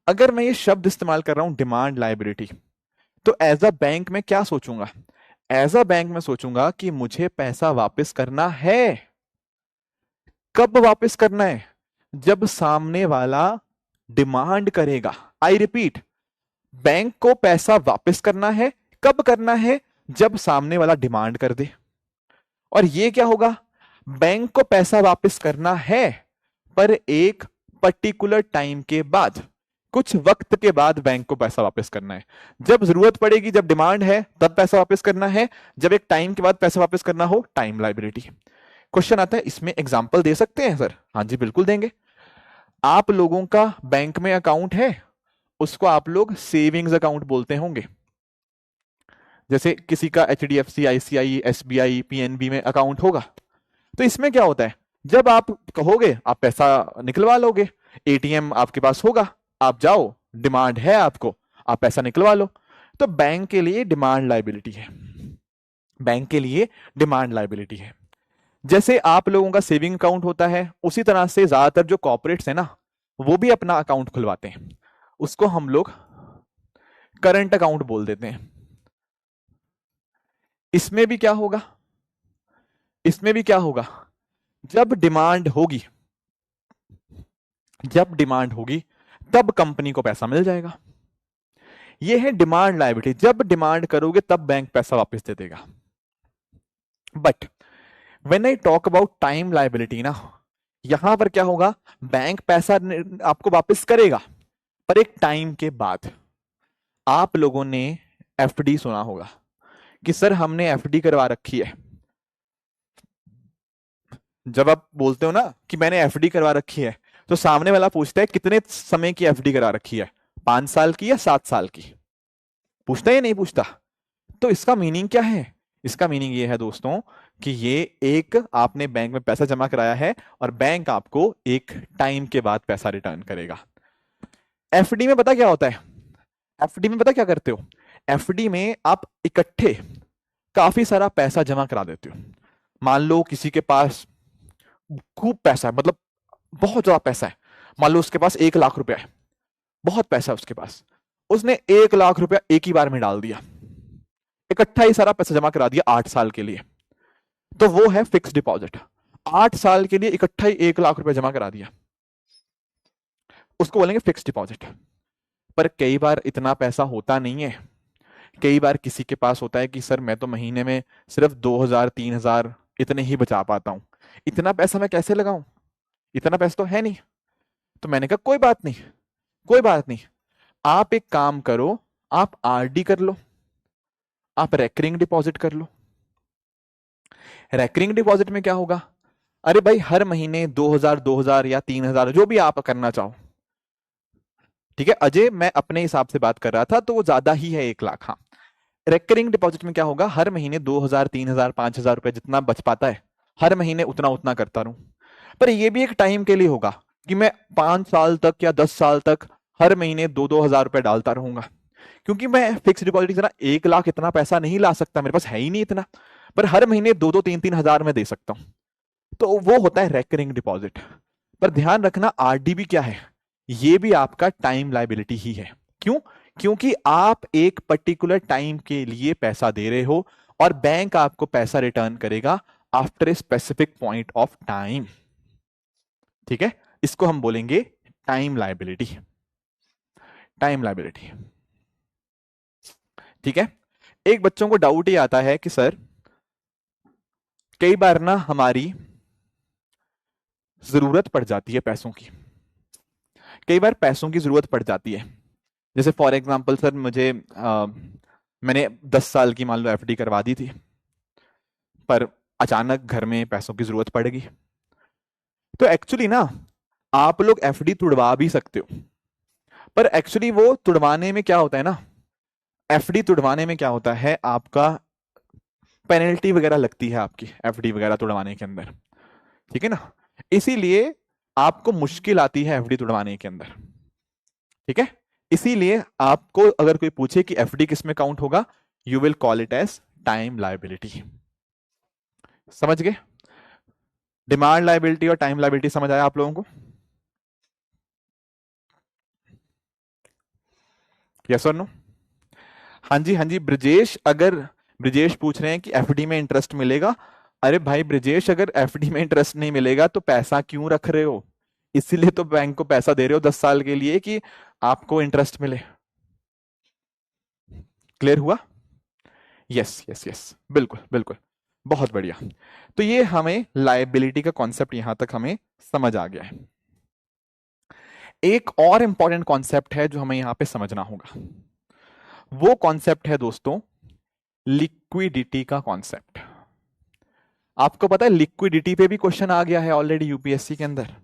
अगर मैं ये शब्द इस्तेमाल कर रहा हूं डिमांड लायबिलिटी, तो एज अ बैंक में क्या सोचूंगा? एज अ बैंक में सोचूंगा कि मुझे पैसा वापस करना है। कब वापस करना है? जब सामने वाला डिमांड करेगा। आई रिपीट, बैंक को पैसा वापस करना है, कब करना है? जब सामने वाला डिमांड कर दे। और ये क्या होगा? बैंक को पैसा वापस करना है पर एक पर्टिकुलर टाइम के बाद, कुछ वक्त के बाद बैंक को पैसा वापस करना है। जब जरूरत पड़ेगी, जब डिमांड है तब पैसा वापस करना है, जब एक टाइम के बाद पैसा वापस करना हो, टाइम लायबिलिटी। क्वेश्चन आता है इसमें एग्जांपल दे सकते हैं सर? हाँ जी बिल्कुल देंगे। आप लोगों का बैंक में अकाउंट है, उसको आप लोग सेविंग्स अकाउंट बोलते होंगे। जैसे किसी का HDFC, ICI, SBI, PNB में अकाउंट होगा। तो इसमें क्या होता है, जब आप कहोगे आप पैसा निकलवा लोगे, ATM आपके पास होगा, आप जाओ, डिमांड है आपको, आप पैसा निकलवा लो। तो बैंक के लिए डिमांड लायबिलिटी है, बैंक के लिए डिमांड लायबिलिटी है। जैसे आप लोगों का सेविंग अकाउंट होता है, उसी तरह से ज्यादातर जो कॉर्पोरेट्स है ना, वो भी अपना अकाउंट खुलवाते हैं, उसको हम लोग करंट अकाउंट बोल देते हैं। इसमें भी क्या होगा, इसमें भी क्या होगा? जब डिमांड होगी, जब डिमांड होगी तब कंपनी को पैसा मिल जाएगा। ये है डिमांड लायबिलिटी, जब डिमांड करोगे तब बैंक पैसा वापस दे देगा। But when I talk about time liability ना, यहां पर क्या होगा? बैंक पैसा आपको वापस करेगा पर एक टाइम के बाद। आप लोगों ने FD सुना होगा कि सर हमने FD करवा रखी है। जब आप बोलते हो ना कि मैंने FD करवा रखी है, तो सामने वाला पूछता है कितने समय की FD करा रखी है, 5 साल की या 7 साल की? पूछता है या नहीं पूछता? तो इसका मीनिंग क्या है? इसका मीनिंग ये है दोस्तों कि ये एक आपने बैंक में पैसा जमा कराया है और बैंक आपको एक टाइम के बाद पैसा रिटर्न करेगा। FD में पता क्या होता है? FD में पता क्या करते हो? FD में आप इकट्ठे काफी सारा पैसा जमा करा देते हो। मान लो किसी के पास खूब पैसा है, मतलब बहुत ज्यादा पैसा है, मान लो उसके पास 1 लाख रुपया है, बहुत पैसा है उसके पास, उसने 1 लाख रुपया एक ही बार में डाल दिया, इकट्ठा ही सारा पैसा जमा करा दिया 8 साल के लिए, तो वो है फिक्स डिपॉजिट। 8 साल के लिए इकट्ठा ही 1 लाख रुपया जमा करा दिया, उसको बोलेंगे फिक्स डिपॉजिट। पर कई बार इतना पैसा होता नहीं है, कई बार किसी के पास होता है कि सर मैं तो महीने में सिर्फ 2,000 3,000 इतने ही बचा पाता हूं, इतना पैसा मैं कैसे लगाऊं, इतना पैसा तो है नहीं। तो मैंने कहा कोई बात नहीं, कोई बात नहीं, आप एक काम करो, आप आरडी कर लो, आप रेकरिंग डिपॉजिट कर लो। रेकरिंग डिपॉजिट में क्या होगा, अरे भाई हर महीने 2,000 2,000 या 3,000 जो भी आप करना चाहो, ठीक है अजय, मैं अपने हिसाब से बात कर रहा था तो वो ज्यादा ही है 1 लाख। हाँ, रेकरिंग डिपॉजिट में क्या होगा, हर महीने 2,000 3,000 5,000 रुपए जितना बच पाता है हर महीने उतना उतना करता रहूं। पर ये भी एक टाइम के लिए होगा कि मैं 5 साल तक या 10 साल तक हर महीने 2-2 हजार रुपए डालता रहूंगा, क्योंकि मैं फिक्स डिपॉजिट की तरह 1 लाख इतना पैसा नहीं ला सकता, मेरे पास है ही नहीं इतना, पर हर महीने 2-2 3-3 हजार में दे सकता हूं, तो वो होता है रेकरिंग डिपॉजिट। पर ध्यान रखना आरडी भी क्या है, ये भी आपका टाइम लायबिलिटी ही है। क्यों, क्योंकि आप एक पर्टिकुलर टाइम के लिए पैसा दे रहे हो और बैंक आपको पैसा रिटर्न करेगा after a specific point of time, ठीक है, इसको हम बोलेंगे टाइम लायबिलिटी, टाइम लायबिलिटी, ठीक है। एक बच्चों को डाउट ही आता है कि सर कई बार ना हमारी जरूरत पड़ जाती है पैसों की, कई बार पैसों की जरूरत पड़ जाती है, जैसे फॉर एग्जांपल सर मुझे मैंने 10 साल की मान लो एफडी करवा दी थी, पर अचानक घर में पैसों की जरूरत पड़ गई, तो एक्चुअली ना आप लोग एफडी तुड़वा भी सकते हो, पर एक्चुअली वो तुड़वाने में क्या होता है ना, एफडी तुड़वाने में क्या होता है, आपका पेनल्टी वगैरह लगती है आपकी एफडी वगैरह तुड़वाने के अंदर, ठीक है ना, इसीलिए आपको मुश्किल आती है एफडी तुड़वाने के अंदर, ठीक है। इसीलिए आपको अगर कोई पूछे कि एफडी किस में काउंट होगा, you will call it as time liability. समझ गए, डिमांड लायबिलिटी और टाइम लायबिलिटी समझ आया आप लोगों को, यस और नो? हाँ जी, हाँ जी ब्रजेश, अगर ब्रजेश पूछ रहे हैं कि एफडी में इंटरेस्ट मिलेगा, अरे भाई ब्रजेश अगर एफडी में इंटरेस्ट नहीं मिलेगा तो पैसा क्यों रख रहे हो, इसीलिए तो बैंक को पैसा दे रहे हो 10 साल के लिए कि आपको इंटरेस्ट मिले। क्लियर हुआ? यस यस यस, बिल्कुल बिल्कुल, बहुत बढ़िया। तो ये हमें लायबिलिटी का कॉन्सेप्ट यहां तक हमें समझ आ गया है। एक और इंपॉर्टेंट कॉन्सेप्ट है जो हमें यहां पे समझना होगा, वो कॉन्सेप्ट है दोस्तों लिक्विडिटी का कॉन्सेप्ट। आपको पता है लिक्विडिटी पे भी क्वेश्चन आ गया है ऑलरेडी यूपीएससी के अंदर,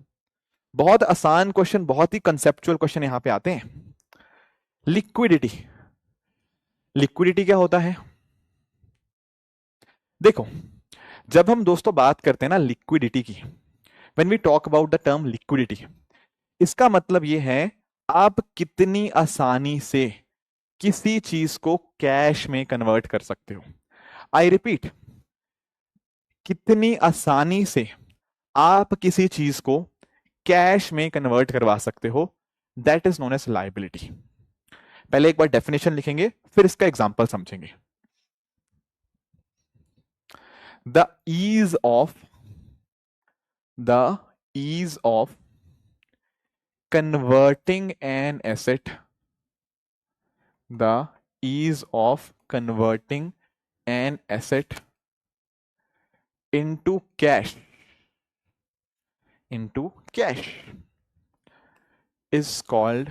बहुत आसान क्वेश्चन, बहुत ही कंसेप्चुअल क्वेश्चन यहां पे आते हैं। लिक्विडिटी, लिक्विडिटी क्या होता है, देखो जब हम दोस्तों बात करते हैं ना लिक्विडिटी की, when we talk about the term liquidity, इसका मतलब यह है आप कितनी आसानी से किसी चीज को कैश में कन्वर्ट कर सकते हो। आई रिपीट, कितनी आसानी से आप किसी चीज को कैश में कन्वर्ट करवा सकते हो, that is known as liability. पहले एक बार डेफिनेशन लिखेंगे फिर इसका एग्जांपल समझेंगे। The ease of converting an asset, the ease of converting an asset into cash is called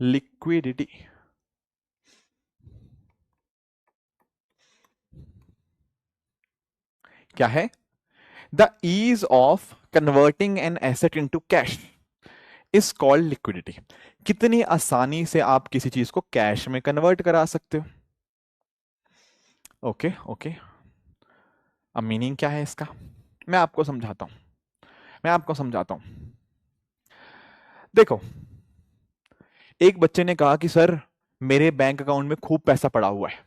liquidity. क्या है? The ease of converting an asset into cash is called liquidity. कितनी आसानी से आप किसी चीज को कैश में कन्वर्ट करा सकते हो। ओके ओके, अब मीनिंग क्या है इसका, मैं आपको समझाता हूं। देखो, एक बच्चे ने कहा कि सर मेरे बैंक अकाउंट में खूब पैसा पड़ा हुआ है,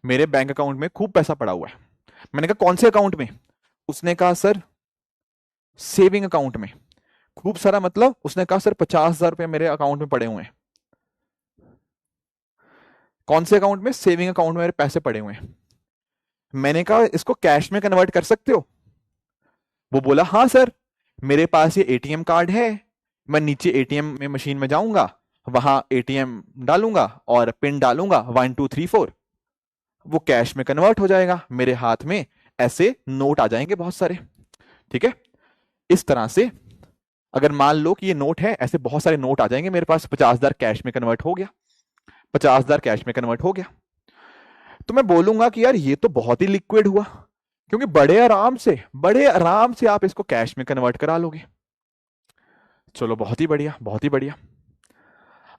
मेरे बैंक अकाउंट में खूब पैसा पड़ा हुआ है। मैंने कहा कौन से अकाउंट में? उसने कहा सर सेविंग अकाउंट में। खूब सारा मतलब उसने कहा सर 50,000 रुपये मेरे अकाउंट में पड़े हुए हैं। कौन से अकाउंट में? सेविंग अकाउंट में मेरे पैसे पड़े हुए हैं। मैंने कहा इसको कैश में कन्वर्ट कर सकते हो? वो बोला हाँ सर, मेरे पास ये एटीएम कार्ड है, मैं नीचे एटीएम में मशीन में जाऊंगा, वहां एटीएम डालूंगा और पिन डालूंगा 1234, वो कैश में कन्वर्ट हो जाएगा, मेरे हाथ में ऐसे नोट आ जाएंगे बहुत सारे। ठीक है, इस तरह से अगर मान लो कि ये नोट है, ऐसे बहुत सारे नोट आ जाएंगे मेरे पास, 50,000 कैश में कन्वर्ट हो गया, 50,000 कैश में कन्वर्ट हो गया। तो मैं बोलूंगा कि यार ये तो बहुत ही लिक्विड हुआ, क्योंकि बड़े आराम से आप इसको कैश में कन्वर्ट करा लोगे। चलो बहुत ही बढ़िया, बहुत ही बढ़िया।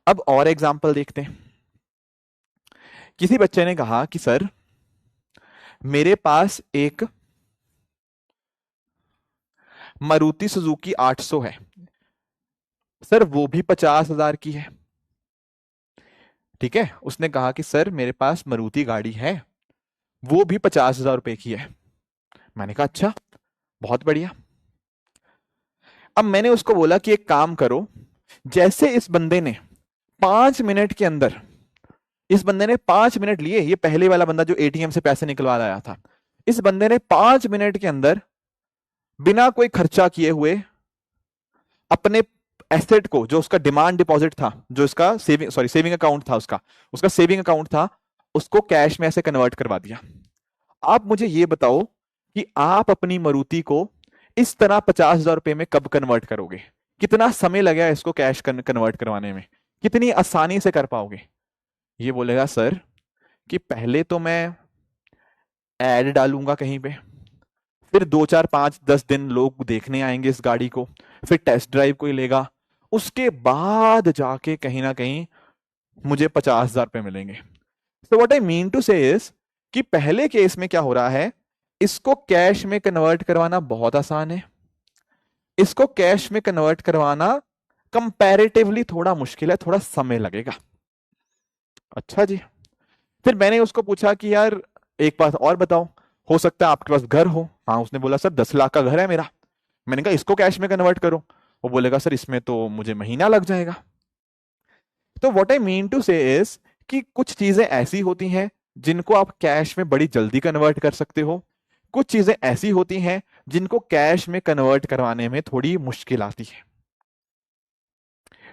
अब और एग्जांपल देखते हैं। किसी बच्चे ने कहा कि सर मेरे पास एक मारुति सुजुकी 800 है सर, वो भी 50,000 की है। ठीक है, उसने कहा कि सर मेरे पास मारुति गाड़ी है, वो भी 50,000 रुपए की है। मैंने कहा अच्छा, बहुत बढ़िया। अब मैंने उसको बोला कि एक काम करो, जैसे इस बंदे ने 5 मिनट के अंदर, इस बंदे ने 5 मिनट लिए, ये पहले वाला बंदा जो एटीएम से पैसे निकलवा लाया था, इस बंदे ने 5 मिनट के अंदर बिना कोई खर्चा किए हुए अपने एसेट को, जो उसका डिमांड डिपॉजिट था, जो इसका सेविंग अकाउंट था, उसका सेविंग अकाउंट था, उसको कैश में ऐसे कन्वर्ट करवा दिया। आप मुझे ये बताओ कि आप अपनी मारुति को इस तरह 50,000 रुपए में कब कन्वर्ट करोगे? कितना समय लगेगा इसको कैश कन्वर्ट करवाने में? कितनी आसानी से कर पाओगे? ये बोलेगा सर कि पहले तो मैं एड डालूंगा कहीं पे, फिर 2 4 5 10 दिन लोग देखने आएंगे इस गाड़ी को, फिर टेस्ट ड्राइव कोई लेगा, उसके बाद जाके कहीं ना कहीं मुझे 50,000 रुपए मिलेंगे। So what I mean to say is कि पहले केस में क्या हो रहा है, इसको कैश में कन्वर्ट करवाना बहुत आसान है, इसको कैश में कन्वर्ट करवाना कंपैरेटिवली थोड़ा मुश्किल है, थोड़ा समय लगेगा। अच्छा जी। फिर मैंने उसको पूछा कि यार एक बात और बताओ, हो सकता है आपके पास घर हो। हाँ, उसने बोला सर 10 लाख का घर है मेरा। मैंने कहा इसको कैश में कन्वर्ट करो। वो बोलेगा सर इसमें तो मुझे महीना लग जाएगा। तो what I mean to say is कि कुछ चीजें ऐसी होती हैं जिनको आप कैश में बड़ी जल्दी कन्वर्ट कर सकते हो, कुछ चीजें ऐसी होती हैं जिनको कैश में कन्वर्ट करवाने में थोड़ी मुश्किल आती है।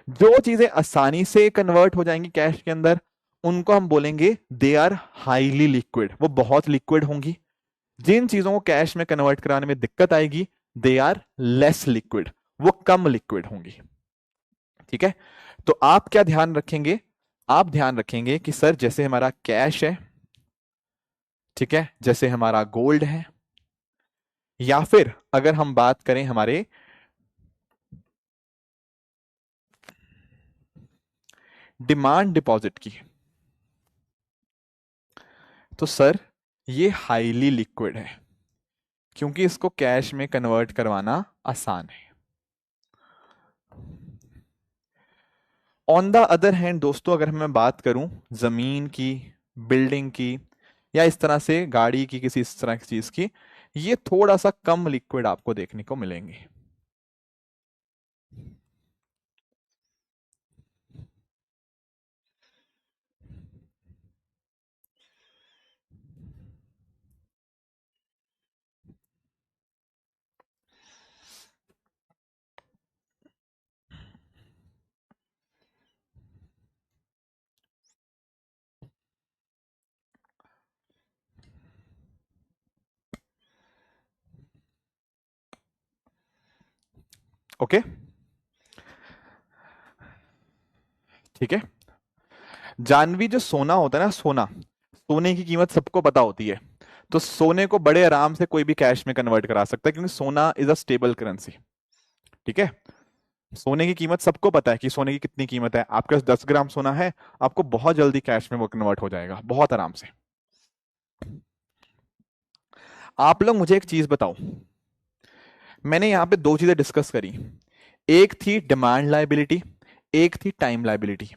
जो चीजें आसानी से कन्वर्ट हो जाएंगी कैश के अंदर, उनको हम बोलेंगे दे आर हाईली लिक्विड, वो बहुत लिक्विड होंगी। जिन चीजों को कैश में कन्वर्ट कराने में दिक्कत आएगी, दे आर लेस लिक्विड, वो कम लिक्विड होंगी। ठीक है, तो आप क्या ध्यान रखेंगे? आप ध्यान रखेंगे कि सर जैसे हमारा कैश है, ठीक है, जैसे हमारा गोल्ड है, या फिर अगर हम बात करें हमारे डिमांड डिपॉजिट की, तो सर ये हाईली लिक्विड है, क्योंकि इसको कैश में कन्वर्ट करवाना आसान है। ऑन द अदर हैंड दोस्तों, अगर मैं बात करूं जमीन की, बिल्डिंग की, या इस तरह से गाड़ी की, किसी इस तरह की चीज की, ये थोड़ा सा कम लिक्विड आपको देखने को मिलेंगे। ओके, ठीक है। जानवी जो सोना होता है ना, सोने की कीमत सबको पता होती है, तो सोने को बड़े आराम से कोई भी कैश में कन्वर्ट करा सकता है, क्योंकि सोना इज अ स्टेबल करेंसी। ठीक है, सोने की कीमत सबको पता है कि सोने की कितनी कीमत है। आपके पास 10 ग्राम सोना है, आपको बहुत जल्दी कैश में वो कन्वर्ट हो जाएगा, बहुत आराम से। आप लोग मुझे एक चीज बताओ, मैंने यहां पे दो चीजें डिस्कस करी, एक थी डिमांड लायबिलिटी, एक थी टाइम लायबिलिटी।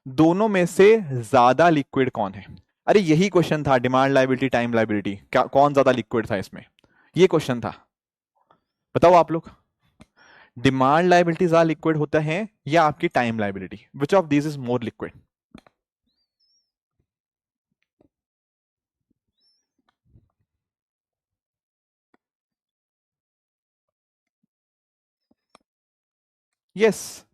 दोनों में से ज्यादा लिक्विड कौन है? अरे यही क्वेश्चन था, डिमांड लायबिलिटी टाइम लायबिलिटी, क्या कौन ज्यादा लिक्विड था इसमें, ये क्वेश्चन था। बताओ आप लोग। डिमांड लाइबिलिटी ज्यादा लिक्विड होता है या आपकी time liability? Which of this is more liquid? Yes,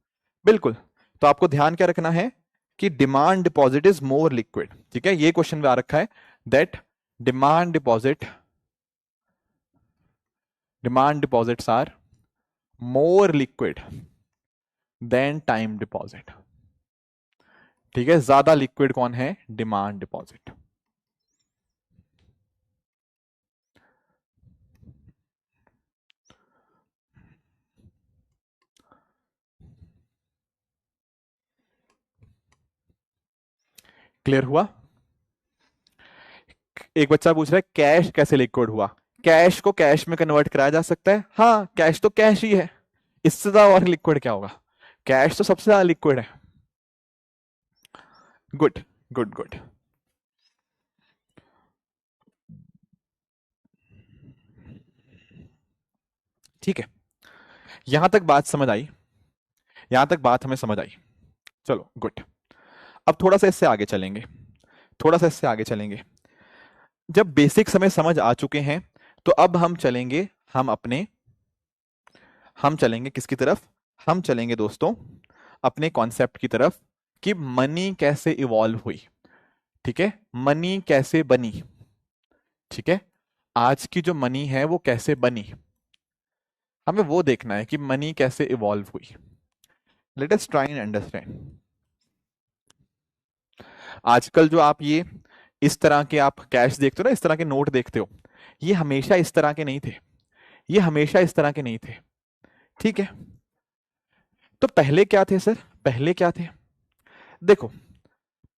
बिल्कुल। तो आपको ध्यान क्या रखना है कि demand deposit is more liquid. ठीक है, ये क्वेश्चन में आ रखा है that demand deposits are more liquid than time deposit. ठीक है, ज्यादा लिक्विड कौन है? Demand deposit. क्लियर हुआ? एक बच्चा पूछ रहा है कैश कैसे लिक्विड हुआ? कैश को कैश में कन्वर्ट कराया जा सकता है। हाँ, कैश तो कैश ही है, इससे ज्यादा और लिक्विड क्या होगा? कैश तो सबसे ज्यादा लिक्विड है। Good good good. ठीक है, यहां तक बात समझ आई, यहां तक बात हमें समझ आई। चलो गुड। अब थोड़ा सा इससे आगे चलेंगे, थोड़ा सा इससे आगे चलेंगे। जब बेसिक्स हमें समझ आ चुके हैं तो अब हम चलेंगे, हम चलेंगे किसकी तरफ? हम चलेंगे दोस्तों अपने कॉन्सेप्ट की तरफ कि मनी कैसे इवॉल्व हुई। ठीक है, मनी कैसे बनी। ठीक है, आज की जो मनी है वो कैसे बनी, हमें वो देखना है कि मनी कैसे इवॉल्व हुई। Late us try and understand. आजकल जो आप ये इस तरह के आप कैश देखते हो ना, इस तरह के नोट देखते हो, ये हमेशा इस तरह के नहीं थे, ये हमेशा इस तरह के नहीं थे। ठीक है, तो पहले क्या थे सर? पहले क्या थे? देखो,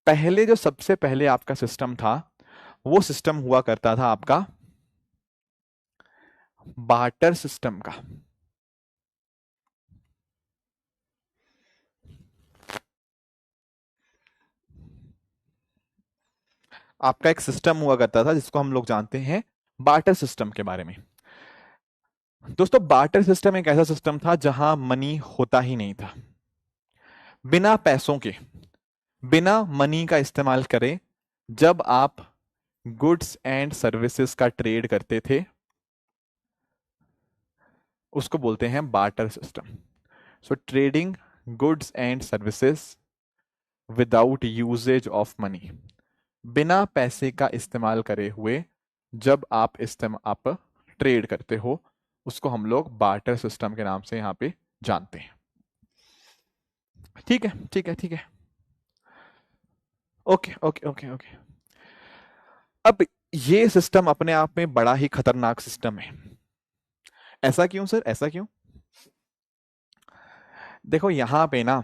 पहले जो सबसे पहले आपका सिस्टम था वो सिस्टम हुआ करता था आपका बार्टर सिस्टम का। आपका एक सिस्टम हुआ करता था जिसको हम लोग जानते हैं बार्टर सिस्टम के बारे में। दोस्तों, बार्टर सिस्टम एक ऐसा सिस्टम था जहां मनी होता ही नहीं था। बिना पैसों के, बिना मनी का इस्तेमाल करे जब आप गुड्स एंड सर्विसेज का ट्रेड करते थे उसको बोलते हैं barter system. So trading goods and services without uses of money, बिना पैसे का इस्तेमाल करे हुए जब आप ट्रेड करते हो, उसको हम लोग बार्टर सिस्टम के नाम से यहां पे जानते हैं। ठीक है, ठीक है, ठीक है। Okay okay okay okay. अब ये सिस्टम अपने आप में बड़ा ही खतरनाक सिस्टम है। ऐसा क्यों सर? ऐसा क्यों? देखो, यहां पे ना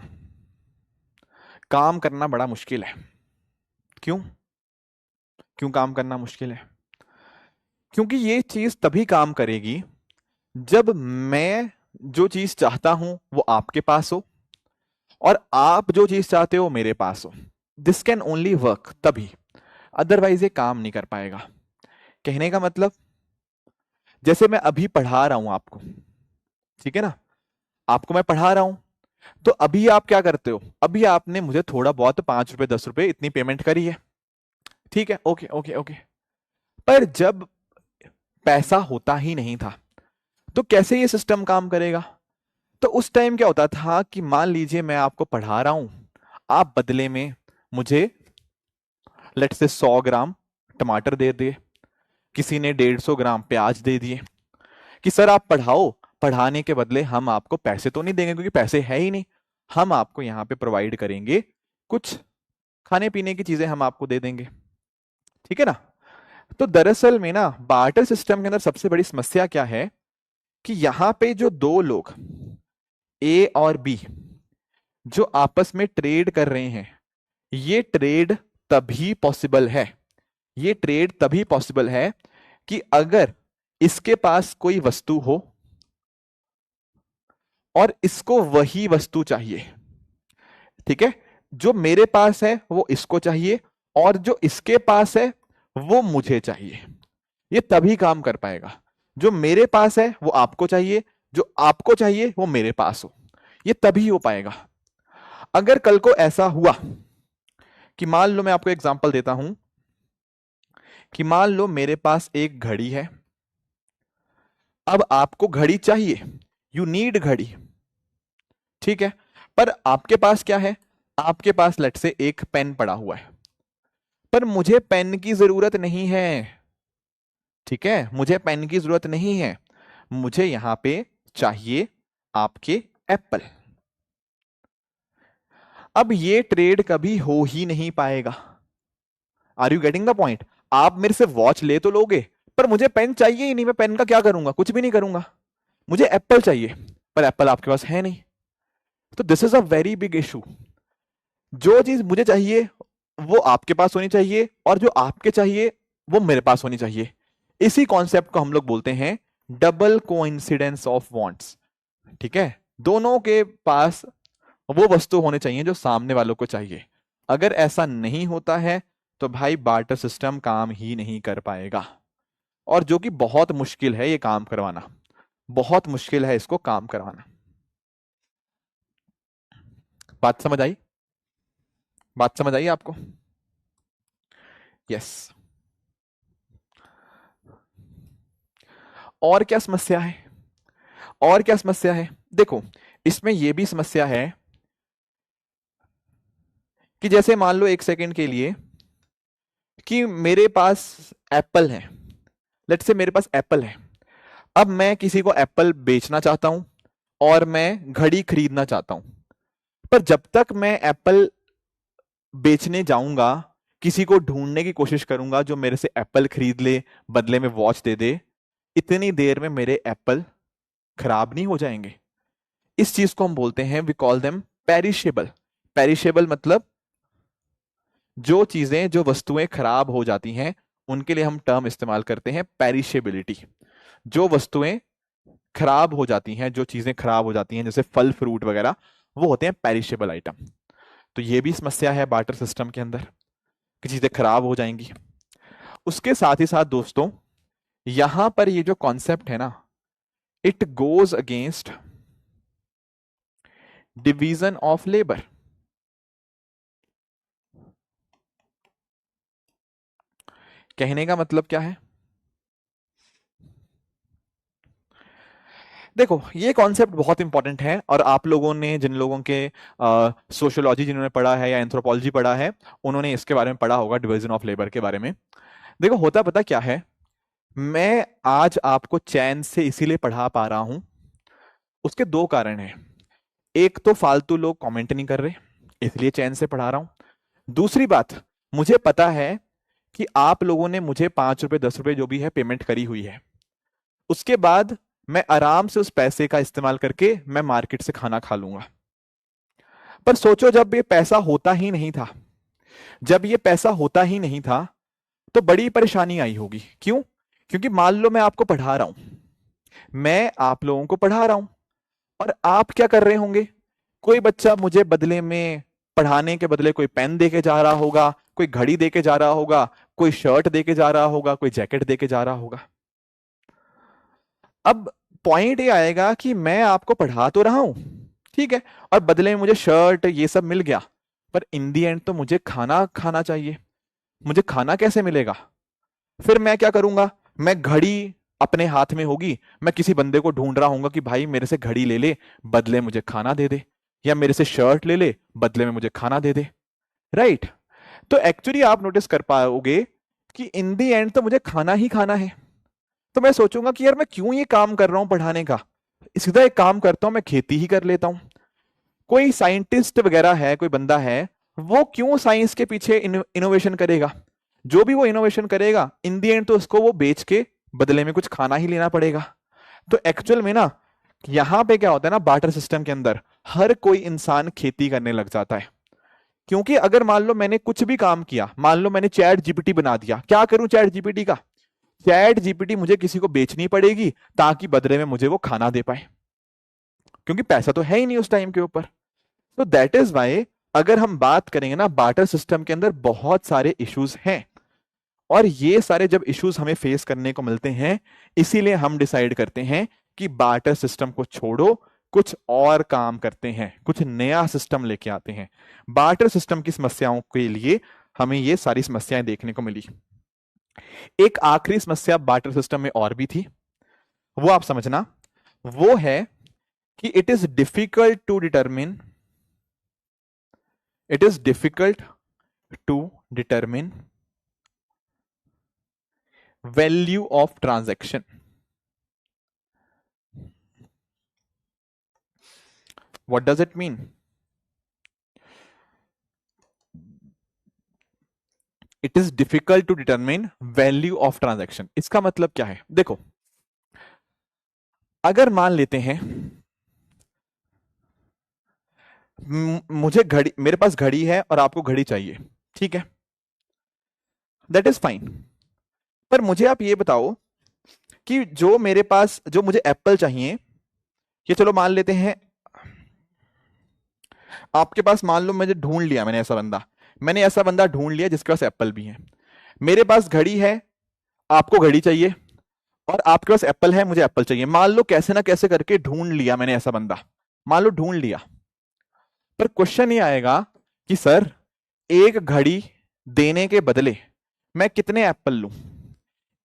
काम करना बड़ा मुश्किल है। क्यों? क्यों काम करना मुश्किल है? क्योंकि ये चीज तभी काम करेगी जब मैं जो चीज चाहता हूं वो आपके पास हो और आप जो चीज चाहते हो मेरे पास हो। दिस कैन ओनली वर्क तभी, अदरवाइज ये काम नहीं कर पाएगा। कहने का मतलब, जैसे मैं अभी पढ़ा रहा हूं आपको, ठीक है ना, आपको मैं पढ़ा रहा हूं, तो अभी आप क्या करते हो? अभी आपने मुझे थोड़ा बहुत 5 रुपए 10 रुपए इतनी पेमेंट करी है। ठीक है, ओके ओके ओके। पर जब पैसा होता ही नहीं था तो कैसे ये सिस्टम काम करेगा? तो उस टाइम क्या होता था कि मान लीजिए मैं आपको पढ़ा रहा हूं, आप बदले में मुझे लेट से 100 ग्राम टमाटर दे दिए, किसी ने 150 ग्राम प्याज दे दिए कि सर आप पढ़ाओ, पढ़ाने के बदले हम आपको पैसे तो नहीं देंगे क्योंकि पैसे है ही नहीं, हम आपको यहां पे प्रोवाइड करेंगे कुछ खाने पीने की चीजें, हम आपको दे देंगे। ठीक है ना? तो दरअसल में ना बार्टर सिस्टम के अंदर सबसे बड़ी समस्या क्या है कि यहां पे जो दो लोग ए और बी जो आपस में ट्रेड कर रहे हैं, ये ट्रेड तभी पॉसिबल है, ये ट्रेड तभी पॉसिबल है कि अगर इसके पास कोई वस्तु हो और इसको वही वस्तु चाहिए। ठीक है, जो मेरे पास है वो इसको चाहिए और जो इसके पास है वो मुझे चाहिए। ये तभी काम कर पाएगा। जो मेरे पास है वो आपको चाहिए, जो आपको चाहिए वो मेरे पास हो, ये तभी हो पाएगा। अगर कल को ऐसा हुआ कि मान लो, मैं आपको एग्जांपल देता हूं कि मान लो मेरे पास एक घड़ी है, अब आपको घड़ी चाहिए, यू नीड घड़ी, ठीक है, पर आपके पास क्या है, आपके पास लेट से एक पेन पड़ा हुआ है, पर मुझे पेन की जरूरत नहीं है, ठीक है, मुझे पेन की जरूरत नहीं है, मुझे यहां पे चाहिए आपके एप्पल। अब ये ट्रेड कभी हो ही नहीं पाएगा। Are you getting the point? आप मेरे से वॉच ले तो लोगे, पर मुझे पेन चाहिए ही नहीं, मैं पेन का क्या करूंगा, कुछ भी नहीं करूंगा, मुझे एप्पल चाहिए, पर एप्पल आपके पास है नहीं। तो this is a very big issue. जो चीज मुझे चाहिए वो आपके पास होनी चाहिए, और जो आपके चाहिए वो मेरे पास होनी चाहिए। इसी कॉन्सेप्ट को हम लोग बोलते हैं डबल कोइंसिडेंस ऑफ वांट्स, ठीक है, दोनों के पास वो वस्तु होने चाहिए जो सामने वालों को चाहिए। अगर ऐसा नहीं होता है तो भाई बार्टर सिस्टम काम ही नहीं कर पाएगा, और जो कि बहुत मुश्किल है ये काम करवाना, बहुत मुश्किल है इसको काम करवाना। बात समझ आई? बात समझ आई आपको? यस। और क्या समस्या है? और क्या समस्या है? देखो, इसमें यह भी समस्या है कि जैसे मान लो एक सेकंड के लिए कि मेरे पास एप्पल है, लेट्स से मेरे पास एप्पल है, अब मैं किसी को एप्पल बेचना चाहता हूं और मैं घड़ी खरीदना चाहता हूं, पर जब तक मैं एप्पल बेचने जाऊंगा, किसी को ढूंढने की कोशिश करूंगा जो मेरे से एप्पल खरीद ले, बदले में वॉच दे दे, इतनी देर में मेरे एप्पल खराब नहीं हो जाएंगे? इस चीज को हम बोलते हैं, we call them perishable. Perishable मतलब जो चीजें, जो वस्तुएं खराब हो जाती हैं, उनके लिए हम टर्म इस्तेमाल करते हैं पेरिशेबिलिटी। जो वस्तुएं खराब हो जाती हैं, जो चीजें खराब हो जाती हैं, जैसे फल फ्रूट वगैरह, वो होते हैं पेरिशेबल आइटम। तो ये भी समस्या है बार्टर सिस्टम के अंदर कि चीजें खराब हो जाएंगी। उसके साथ ही साथ दोस्तों, यहां पर ये जो कॉन्सेप्ट है ना, it goes against division of labour. कहने का मतलब क्या है? देखो, ये कॉन्सेप्ट बहुत इंपॉर्टेंट है, और आप लोगों ने, जिन लोगों के सोशियोलॉजी जिन्होंने पढ़ा है या एंथ्रोपोलॉजी पढ़ा है, उन्होंने इसके बारे में पढ़ा होगा, डिवीजन ऑफ लेबर के बारे में। देखो, होता पता क्या है, मैं आज आपको चैन से इसीलिए पढ़ा पा रहा हूं, उसके दो कारण हैं। एक तो फालतू लोग कमेंट नहीं कर रहे, इसलिए चैन से पढ़ा रहा हूं। दूसरी बात, मुझे पता है कि आप लोगों ने मुझे 5 रुपए 10 रुपए जो भी है पेमेंट करी हुई है, उसके बाद मैं आराम से उस पैसे का इस्तेमाल करके मैं मार्केट से खाना खा लूंगा। पर सोचो, जब ये पैसा होता ही नहीं था, जब ये पैसा होता ही नहीं था, तो बड़ी परेशानी आई होगी। क्यों? क्योंकि मान लो मैं आपको पढ़ा रहा हूं, मैं आप लोगों को पढ़ा रहा हूं, और आप क्या कर रहे होंगे? कोई बच्चा मुझे बदले में, पढ़ाने के बदले कोई पेन दे के जा रहा होगा, कोई घड़ी दे के जा रहा होगा, कोई शर्ट दे के जा रहा होगा, कोई जैकेट दे के जा रहा होगा। अब पॉइंट ये आएगा कि मैं आपको पढ़ा तो रहा हूं, ठीक है, और बदले में मुझे शर्ट ये सब मिल गया, पर इन दी एंड तो मुझे खाना खाना चाहिए। मुझे खाना कैसे मिलेगा? फिर मैं क्या करूंगा? मैं घड़ी अपने हाथ में होगी, मैं किसी बंदे को ढूंढ रहा हूंगा कि भाई मेरे से घड़ी ले ले, बदले मुझे खाना दे दे, या मेरे से शर्ट ले ले, बदले में मुझे खाना दे दे, राइट? तो एक्चुअली आप नोटिस कर पाओगे कि इन दी एंड तो मुझे खाना ही खाना है। तो मैं सोचूंगा कि यार मैं क्यों ये काम कर रहा हूं पढ़ाने का, सीधा एक काम करता हूं, मैं खेती ही कर लेता हूं। कोई साइंटिस्ट वगैरह है, कोई बंदा है, वो क्यों साइंस के पीछे इनोवेशन करेगा? जो भी वो इनोवेशन करेगा, इन दी एंड तो उसको वो बेच के बदले में कुछ खाना ही लेना पड़ेगा। तो एक्चुअल में ना, यहां पे क्या होता है ना, बार्टर सिस्टम के अंदर हर कोई इंसान खेती करने लग जाता है। क्योंकि अगर मान लो मैंने कुछ भी काम किया, मान लो मैंने चैट जीपीटी बना दिया, क्या करूं चैट जीपीटी का? चैट जीपीटी मुझे किसी को बेचनी पड़ेगी ताकि बदले में मुझे वो खाना दे पाए, क्योंकि पैसा तो है ही नहीं उस टाइम के ऊपर। तो दैट इज वाई अगर हम बात करेंगे ना, बार्टर सिस्टम के अंदर बहुत सारे इश्यूज हैं, और ये सारे जब इश्यूज हमें फेस करने को मिलते हैं, इसीलिए हम डिसाइड करते हैं कि बार्टर सिस्टम को छोड़ो, कुछ और काम करते हैं, कुछ नया सिस्टम लेके आते हैं। बार्टर सिस्टम की समस्याओं के लिए हमें ये सारी समस्याएं देखने को मिली। एक आखिरी समस्या बार्टर सिस्टम में और भी थी, वो आप समझना, वो है कि it is difficult to determine value of transaction. What does it mean? It is difficult to determine value of transaction. इसका मतलब क्या है? देखो, अगर मान लेते हैं मुझे घड़ी, मेरे पास घड़ी है और आपको घड़ी चाहिए, ठीक है, दैट इज फाइन। पर मुझे आप ये बताओ कि जो मेरे पास, जो मुझे एप्पल चाहिए, ये चलो मान लेते हैं आपके पास, मान लो मुझे ढूंढ लिया मैंने ऐसा बंदा ढूंढ लिया जिसके पास एप्पल भी है। मेरे पास घड़ी है, आपको घड़ी चाहिए, और आपके पास एप्पल है, मुझे एप्पल चाहिए। मान लो कैसे ना कैसे करके ढूंढ लिया मैंने ऐसा बंदा, मान लो ढूंढ लिया। पर क्वेश्चन ये आएगा कि सर, एक घड़ी देने के बदले मैं कितने एप्पल लूं?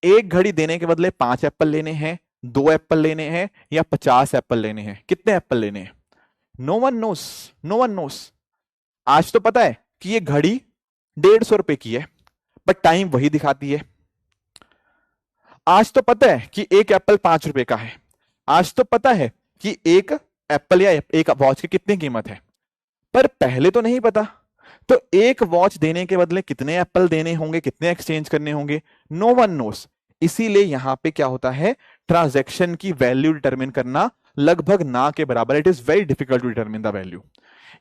एक घड़ी देने के बदले 5 एप्पल लेने हैं, 2 एप्पल लेने हैं, या 50 एप्पल लेने हैं? कितने एप्पल लेने हैं? No one knows, no one knows. आज तो पता है कि ये घड़ी 150 रुपए की है, बट टाइम वही दिखाती है। आज तो पता है कि एक एप्पल 5 रुपए का है। आज तो पता है कि एक एप्पल या एक वॉच की कितनी कीमत है, पर पहले तो नहीं पता। तो एक वॉच देने के बदले कितने एप्पल देने होंगे, कितने एक्सचेंज करने होंगे? No one knows. इसीलिए यहां पे क्या होता है, ट्रांजैक्शन की वैल्यू डिटरमिन करना लगभग ना के बराबर। It is very difficult to determine the value.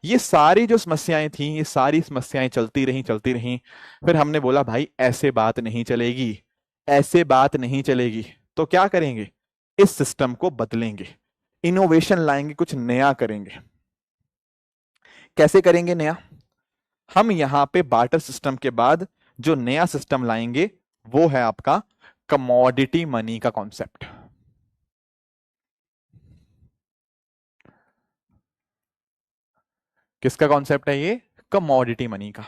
ये सारी जो समस्याएं थी, ये सारी समस्याएं चलती रही। फिर हमने बोला भाई ऐसे बात नहीं चलेगी, ऐसे बात नहीं चलेगी। तो क्या करेंगे? इस सिस्टम को बदलेंगे, इनोवेशन लाएंगे, कुछ नया करेंगे। कैसे करेंगे नया? हम यहां पे बार्टर सिस्टम के बाद जो नया सिस्टम लाएंगे वो है आपका कमोडिटी मनी का कॉन्सेप्ट। किसका कॉन्सेप्ट है ये? कमोडिटी मनी का।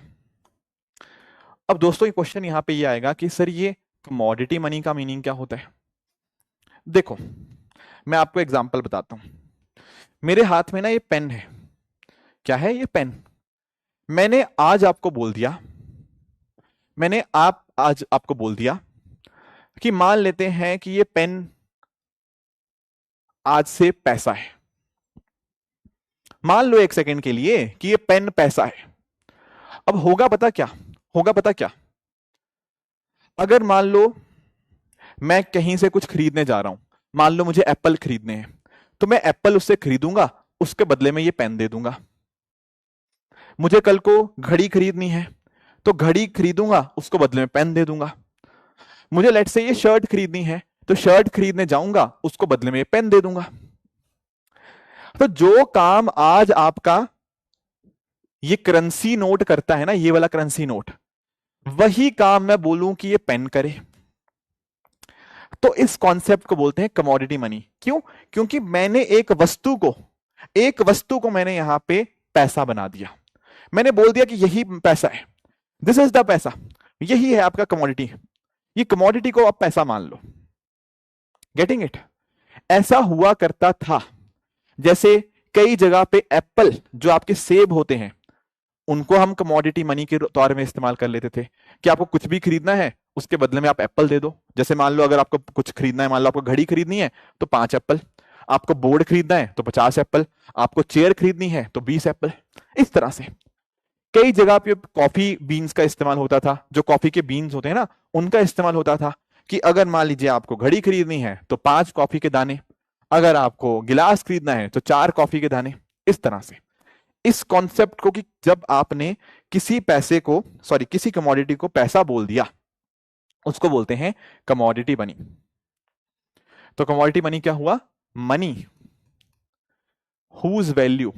अब दोस्तों ये क्वेश्चन यहां पे ये आएगा कि सर ये कमोडिटी मनी का मीनिंग क्या होता है? देखो, मैं आपको एग्जांपल बताता हूं। मेरे हाथ में ना ये पेन है। क्या है ये? पेन। मैंने आज आपको बोल दिया, मैंने आज आपको बोल दिया कि मान लेते हैं कि ये पेन आज से पैसा है। मान लो एक सेकंड के लिए कि ये पेन पैसा है। अब होगा पता क्या? होगा पता क्या? अगर मान लो मैं कहीं से कुछ खरीदने जा रहा हूं, मान लो मुझे एप्पल खरीदने हैं, तो मैं एप्पल उससे खरीदूंगा, उसके बदले में ये पेन दे दूंगा। मुझे कल को घड़ी खरीदनी है, तो घड़ी खरीदूंगा, उसको बदले में पेन दे दूंगा। मुझे लेट से ये शर्ट खरीदनी है, तो शर्ट खरीदने जाऊंगा, उसको बदले में पेन दे दूंगा। तो जो काम आज आपका ये करेंसी नोट करता है ना, ये वाला करेंसी नोट, वही काम मैं बोलूं कि ये पेन करे, तो इस कॉन्सेप्ट को बोलते हैं कमोडिटी मनी। क्यों? क्योंकि मैंने एक वस्तु को मैंने यहां पे पैसा बना दिया। मैंने बोल दिया कि यही पैसा है, दिस इज द पैसा, यही है आपका कमोडिटी। ये कमोडिटी को आप पैसा मान लो। Getting it? ऐसा हुआ करता था। जैसे कई जगह पे एप्पल, जो आपके सेब होते हैं, उनको हम कमोडिटी मनी के तौर में इस्तेमाल कर लेते थे कि आपको कुछ भी खरीदना है, उसके बदले में आप एप्पल दे दो। जैसे मान लो अगर आपको कुछ खरीदना है, मान लो आपको घड़ी खरीदनी है तो 5 एप्पल, आपको बोर्ड खरीदना है तो 50 एप्पल, आपको चेयर खरीदनी है तो 20 एप्पल। इस तरह से कई जगह पे कॉफी बीन्स का इस्तेमाल होता था, जो कॉफी के बीन्स होते हैं ना, उनका इस्तेमाल होता था कि अगर मान लीजिए आपको घड़ी खरीदनी है तो 5 कॉफी के दाने, अगर आपको गिलास खरीदना है तो 4 कॉफी के दाने। इस तरह से इस कॉन्सेप्ट को कि जब आपने किसी पैसे को, सॉरी किसी कमोडिटी को पैसा बोल दिया, उसको बोलते हैं कमोडिटी मनी। तो कमोडिटी मनी क्या हुआ? Money whose value,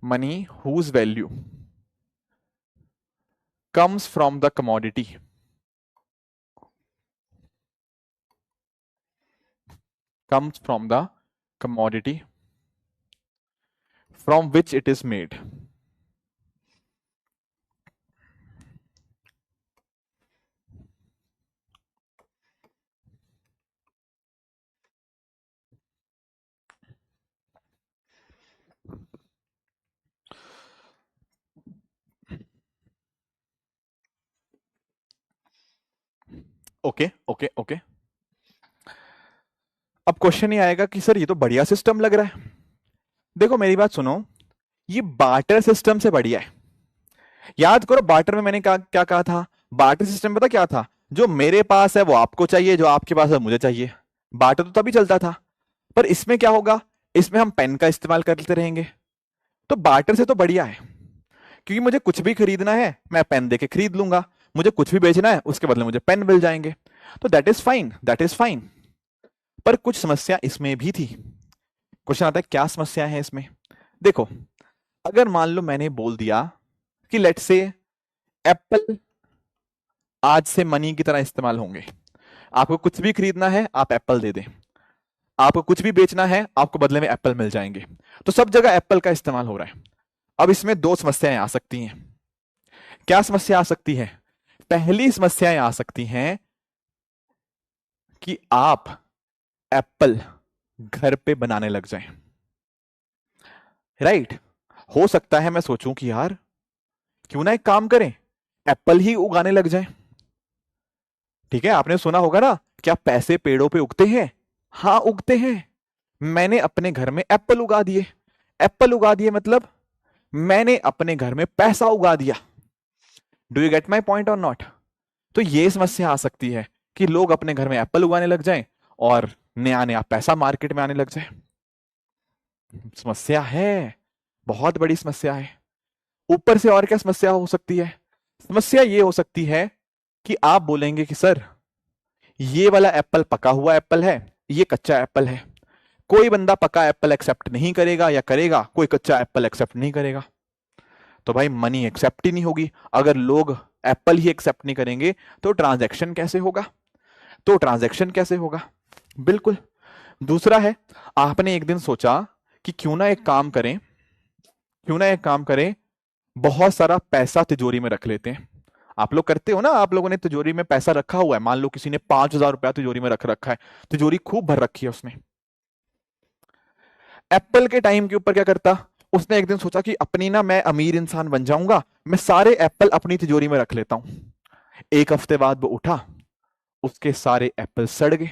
money whose value comes from the commodity, comes from the commodity from which it is made. Okay okay okay. अब क्वेश्चन ये आएगा कि सर ये तो बढ़िया सिस्टम लग रहा है। देखो मेरी बात सुनो, ये बार्टर सिस्टम से बढ़िया है। याद करो बार्टर में मैंने क्या कहा था? बार्टर सिस्टम पता क्या था? जो मेरे पास है वो आपको चाहिए, जो आपके पास है मुझे चाहिए। बार्टर तो तभी चलता था। पर इसमें क्या होगा? इसमें हम पेन का इस्तेमाल करते रहेंगे। तो बार्टर से तो बढ़िया है, क्योंकि मुझे कुछ भी खरीदना है मैं पेन देके खरीद लूंगा, मुझे कुछ भी बेचना है उसके बदले मुझे पेन मिल जाएंगे। तो that is fine, that is fine. पर कुछ समस्या इसमें भी थी। क्वेश्चन आता है क्या समस्या है इसमें? देखो, अगर मान लो मैंने बोल दिया कि लेट्स से एप्पल आज से मनी की तरह इस्तेमाल होंगे। आपको कुछ भी खरीदना है आप एप्पल दे दें, आपको कुछ भी बेचना है आपको बदले में एप्पल मिल जाएंगे। तो सब जगह एप्पल का इस्तेमाल हो रहा है। अब इसमें दो समस्याएं आ सकती हैं। क्या समस्या आ सकती है? पहली समस्याएं आ सकती हैं कि आप एप्पल घर पे बनाने लग जाएं। राइट? हो सकता है मैं सोचूं कि यार क्यों ना एक काम करें, एप्पल ही उगाने लग जाएं। ठीक है, आपने सुना होगा ना, क्या पैसे पेड़ों पे उगते हैं? हाँ उगते हैं। मैंने अपने घर में एप्पल उगा दिए। एप्पल उगा दिए मतलब मैंने अपने घर में पैसा उगा दिया। Do you get my point और नॉट? तो ये समस्या आ सकती है कि लोग अपने घर में एप्पल उगाने लग जाएं और नया नया पैसा मार्केट में आने लग जाए। समस्या है, बहुत बड़ी समस्या है। ऊपर से और क्या समस्या हो सकती है? समस्या ये हो सकती है कि आप बोलेंगे कि सर ये वाला एप्पल पका हुआ एप्पल है, ये कच्चा एप्पल है। कोई बंदा पका एप्पल एक्सेप्ट नहीं करेगा, या करेगा कोई कच्चा एप्पल एक्सेप्ट नहीं करेगा। तो भाई मनी एक्सेप्ट ही नहीं होगी। अगर लोग एप्पल ही एक्सेप्ट नहीं करेंगे तो ट्रांजैक्शन कैसे होगा? तो ट्रांजैक्शन कैसे होगा? बिल्कुल। दूसरा है, आपने एक दिन सोचा कि क्यों ना एक काम करें, क्यों ना एक काम करें, बहुत सारा पैसा तिजोरी में रख लेते हैं। आप लोग करते हो ना, आप लोगों ने तिजोरी में पैसा रखा हुआ है, मान लो किसी ने 5,000 रुपया तिजोरी में रख रखा है, तिजोरी खूब भर रखी है उसने। एप्पल के टाइम के ऊपर क्या करता? उसने एक दिन सोचा कि अपनी ना मैं अमीर इंसान बन जाऊंगा, मैं सारे एप्पल अपनी तिजोरी में रख लेता हूं। एक हफ्ते बाद वो उठा, उसके सारे एप्पल सड़ गए,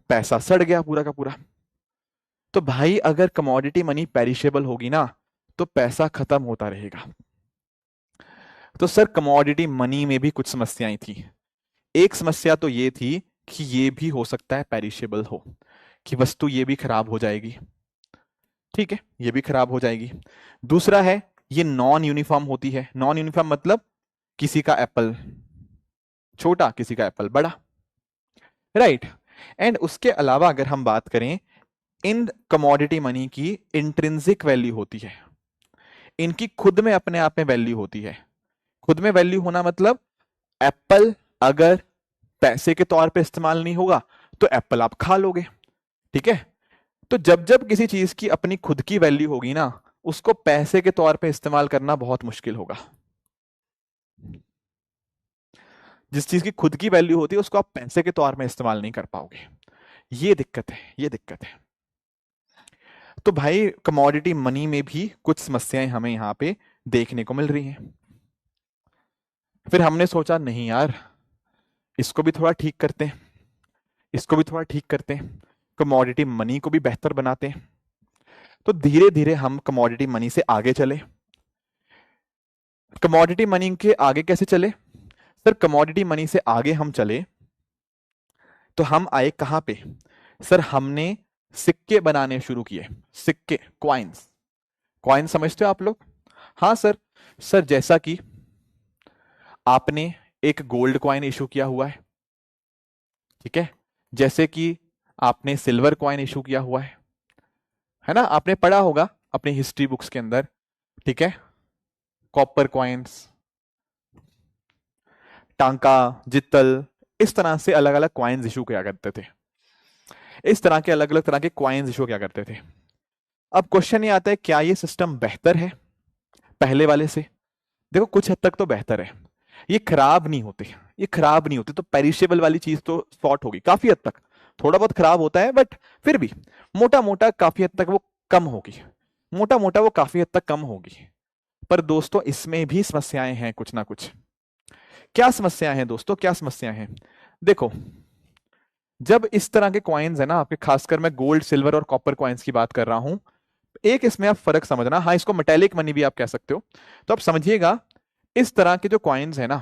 पैसा सड़ गया पूरा का पूरा। तो भाई अगर कमोडिटी मनी पेरिशेबल होगी ना तो पैसा खत्म होता रहेगा। तो सर कमोडिटी मनी में भी कुछ समस्याएं थी। एक समस्या तो ये थी कि ये भी हो सकता है पेरिशेबल हो, कि वस्तु ये भी खराब हो जाएगी। ठीक है, ये भी खराब हो जाएगी। दूसरा है ये नॉन यूनिफॉर्म होती है। नॉन यूनिफॉर्म मतलब किसी का एप्पल छोटा किसी का एप्पल बड़ा। राइट? एंड उसके अलावा अगर हम बात करें, इन कमोडिटी मनी की इंट्रिंसिक वैल्यू होती है। इनकी खुद में अपने आप में वैल्यू होती है। खुद में वैल्यू होना मतलब एप्पल अगर पैसे के तौर पे इस्तेमाल नहीं होगा तो एप्पल आप खा लोगे। ठीक है? तो जब जब किसी चीज की अपनी खुद की वैल्यू होगी ना, उसको पैसे के तौर पे इस्तेमाल करना बहुत मुश्किल होगा। जिस चीज की खुद की वैल्यू होती है उसको आप पैसे के तौर में इस्तेमाल नहीं कर पाओगे। ये दिक्कत है, ये दिक्कत है। तो भाई कमोडिटी मनी में भी कुछ समस्याएं हमें यहां पे देखने को मिल रही हैं। फिर हमने सोचा नहीं यार, इसको भी थोड़ा ठीक करते हैं, इसको भी थोड़ा ठीक करते हैं, कमोडिटी मनी को भी बेहतर बनाते हैं। तो धीरे धीरे हम कमोडिटी मनी से आगे चले। कमोडिटी मनी के आगे कैसे चले? सर कमोडिटी मनी से आगे हम चले तो हम आए कहां पे? सर हमने सिक्के बनाने शुरू किए। सिक्के, क्वाइंस। क्वाइन समझते हो आप लोग? हाँ सर। सर जैसा कि आपने एक गोल्ड क्वाइन इशू किया हुआ है, ठीक है, जैसे कि आपने सिल्वर क्वाइन इशू किया हुआ है ना, आपने पढ़ा होगा अपनी हिस्ट्री बुक्स के अंदर। ठीक है, कॉपर क्वाइंस, टांका, जित्तल, इस तरह से अलग अलग क्वाइंस इशू किया करते थे। इस तरह के अलग अलग तरह के क्वाइंस इशू किया करते थे। अब क्वेश्चन ये आता है, क्या ये सिस्टम बेहतर है पहले वाले से? देखो कुछ हद तक तो बेहतर है, ये खराब नहीं होते, ये खराब नहीं होते। तो पेरिशेबल वाली चीज तो सॉर्ट होगी काफी हद तक, थोड़ा बहुत खराब होता है बट फिर भी मोटा मोटा काफी हद तक वो कम होगी, मोटा मोटा वो काफी हद तक कम होगी। पर दोस्तों इसमें भी समस्याएं हैं कुछ ना कुछ। क्या समस्याएं हैं दोस्तों, क्या समस्याएं हैं? देखो जब इस तरह के कॉइन्स है ना आपके, खासकर मैं गोल्ड सिल्वर और कॉपर कॉइन्स की बात कर रहा हूं, एक इसमें आप फर्क समझना, हाँ इसको मेटेलिक मनी भी आप कह सकते हो। तो आप समझिएगा इस तरह के जो कॉइन्स है ना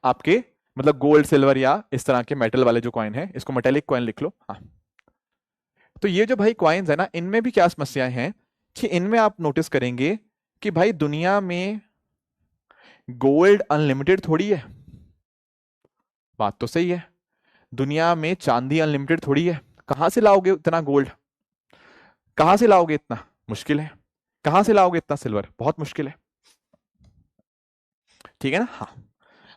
आपके, मतलब गोल्ड सिल्वर या इस तरह के मेटल वाले जो कॉइन है, इसको मेटेलिक कॉइन लिख लो। हाँ तो ये जो भाई कॉइन्स है ना, इनमें भी क्या समस्याएं हैं कि इनमें आप नोटिस करेंगे कि भाई दुनिया में गोल्ड अनलिमिटेड थोड़ी है। बात तो सही है, दुनिया में चांदी अनलिमिटेड थोड़ी है। कहां से लाओगे इतना गोल्ड, कहां से लाओगे इतना, मुश्किल है। कहां से लाओगे इतना सिल्वर, बहुत मुश्किल है। ठीक है ना? हाँ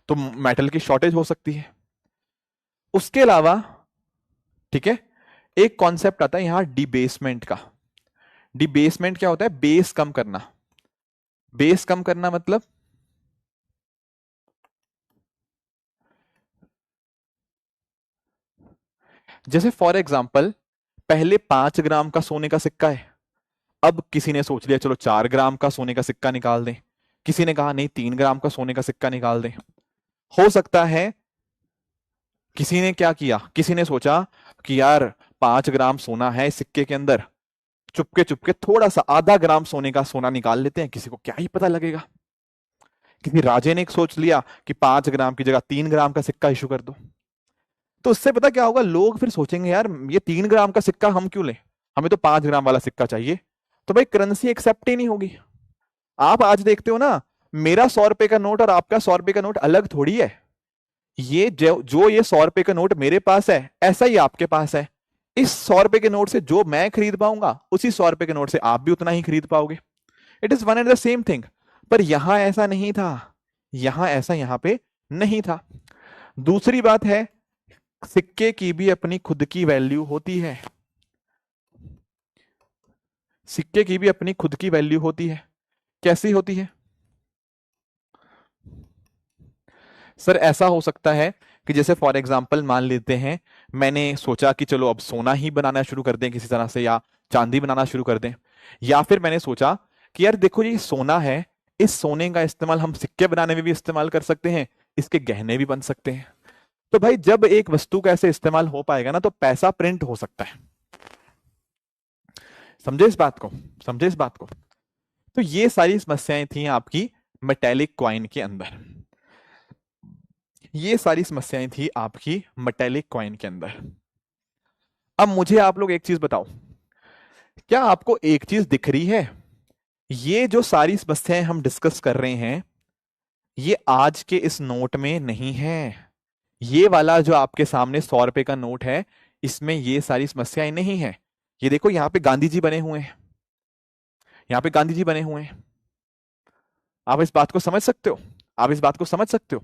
तो मेटल की शॉर्टेज हो सकती है। उसके अलावा ठीक है, एक कॉन्सेप्ट आता है यहां डिबेसमेंट का। डिबेसमेंट क्या होता है? बेस कम करना। बेस कम करना मतलब जैसे फॉर एग्जाम्पल पहले 5 ग्राम का सोने का सिक्का है, अब किसी ने सोच लिया चलो 4 ग्राम का सोने का सिक्का निकाल दें, किसी ने कहा नहीं 3 ग्राम का सोने का सिक्का निकाल दें। हो सकता है किसी ने क्या किया, किसी ने सोचा कि यार 5 ग्राम सोना है इस सिक्के के अंदर, चुपके चुपके थोड़ा सा आधा ग्राम सोने का सोना निकाल लेते हैं, किसी को क्या ही पता लगेगा। किसी राजे ने एक सोच लिया कि 5 ग्राम की जगह 3 ग्राम का सिक्का इशू कर दो। तो उससे पता क्या होगा, लोग फिर सोचेंगे यार ये 3 ग्राम का सिक्का हम क्यों लें, हमें तो 5 ग्राम वाला सिक्का चाहिए। तो भाई करेंसी एक्सेप्ट ही नहीं होगी। आप आज देखते हो ना, मेरा 100 रुपए का नोट और आपका 100 रुपए का नोट अलग थोड़ी है। ये जो ये 100 रुपए का नोट मेरे पास है ऐसा ही आपके पास है। इस 100 रुपए के नोट से जो मैं खरीद पाऊंगा उसी 100 रुपए के नोट से आप भी उतना ही खरीद पाओगे। It is one and the same thing. पर यहां ऐसा नहीं था, यहां ऐसा यहां पे नहीं था। दूसरी बात है, सिक्के की भी अपनी खुद की वैल्यू होती है। सिक्के की भी अपनी खुद की वैल्यू होती है। कैसी होती है सर? ऐसा हो सकता है कि जैसे फॉर एग्जांपल मान लेते हैं मैंने सोचा कि चलो अब सोना ही बनाना शुरू कर दें किसी तरह से, या चांदी बनाना शुरू कर दें, या फिर मैंने सोचा कि यार देखो ये सोना है, इस सोने का इस्तेमाल हम सिक्के बनाने में भी इस्तेमाल कर सकते हैं, इसके गहने भी बन सकते हैं। तो भाई जब एक वस्तु का ऐसे इस्तेमाल हो पाएगा ना तो पैसा प्रिंट हो सकता है। समझे इस बात को, समझे इस बात को? तो ये सारी समस्याएं थी आपकी मेटेलिक कॉइन के अंदर, ये सारी समस्याएं थी आपकी मेटेलिक कॉइन के अंदर। अब मुझे आप लोग एक चीज बताओ, क्या आपको एक चीज दिख रही है? ये जो सारी समस्याएं हम डिस्कस कर रहे हैं ये आज के इस नोट में नहीं है। ये वाला जो आपके सामने 100 रुपए का नोट है इसमें ये सारी समस्याएं नहीं है। ये देखो यहां पे गांधी जी बने हुए हैं, यहां पे गांधी जी बने हुए हैं। आप इस बात को समझ सकते हो, आप इस बात को समझ सकते हो।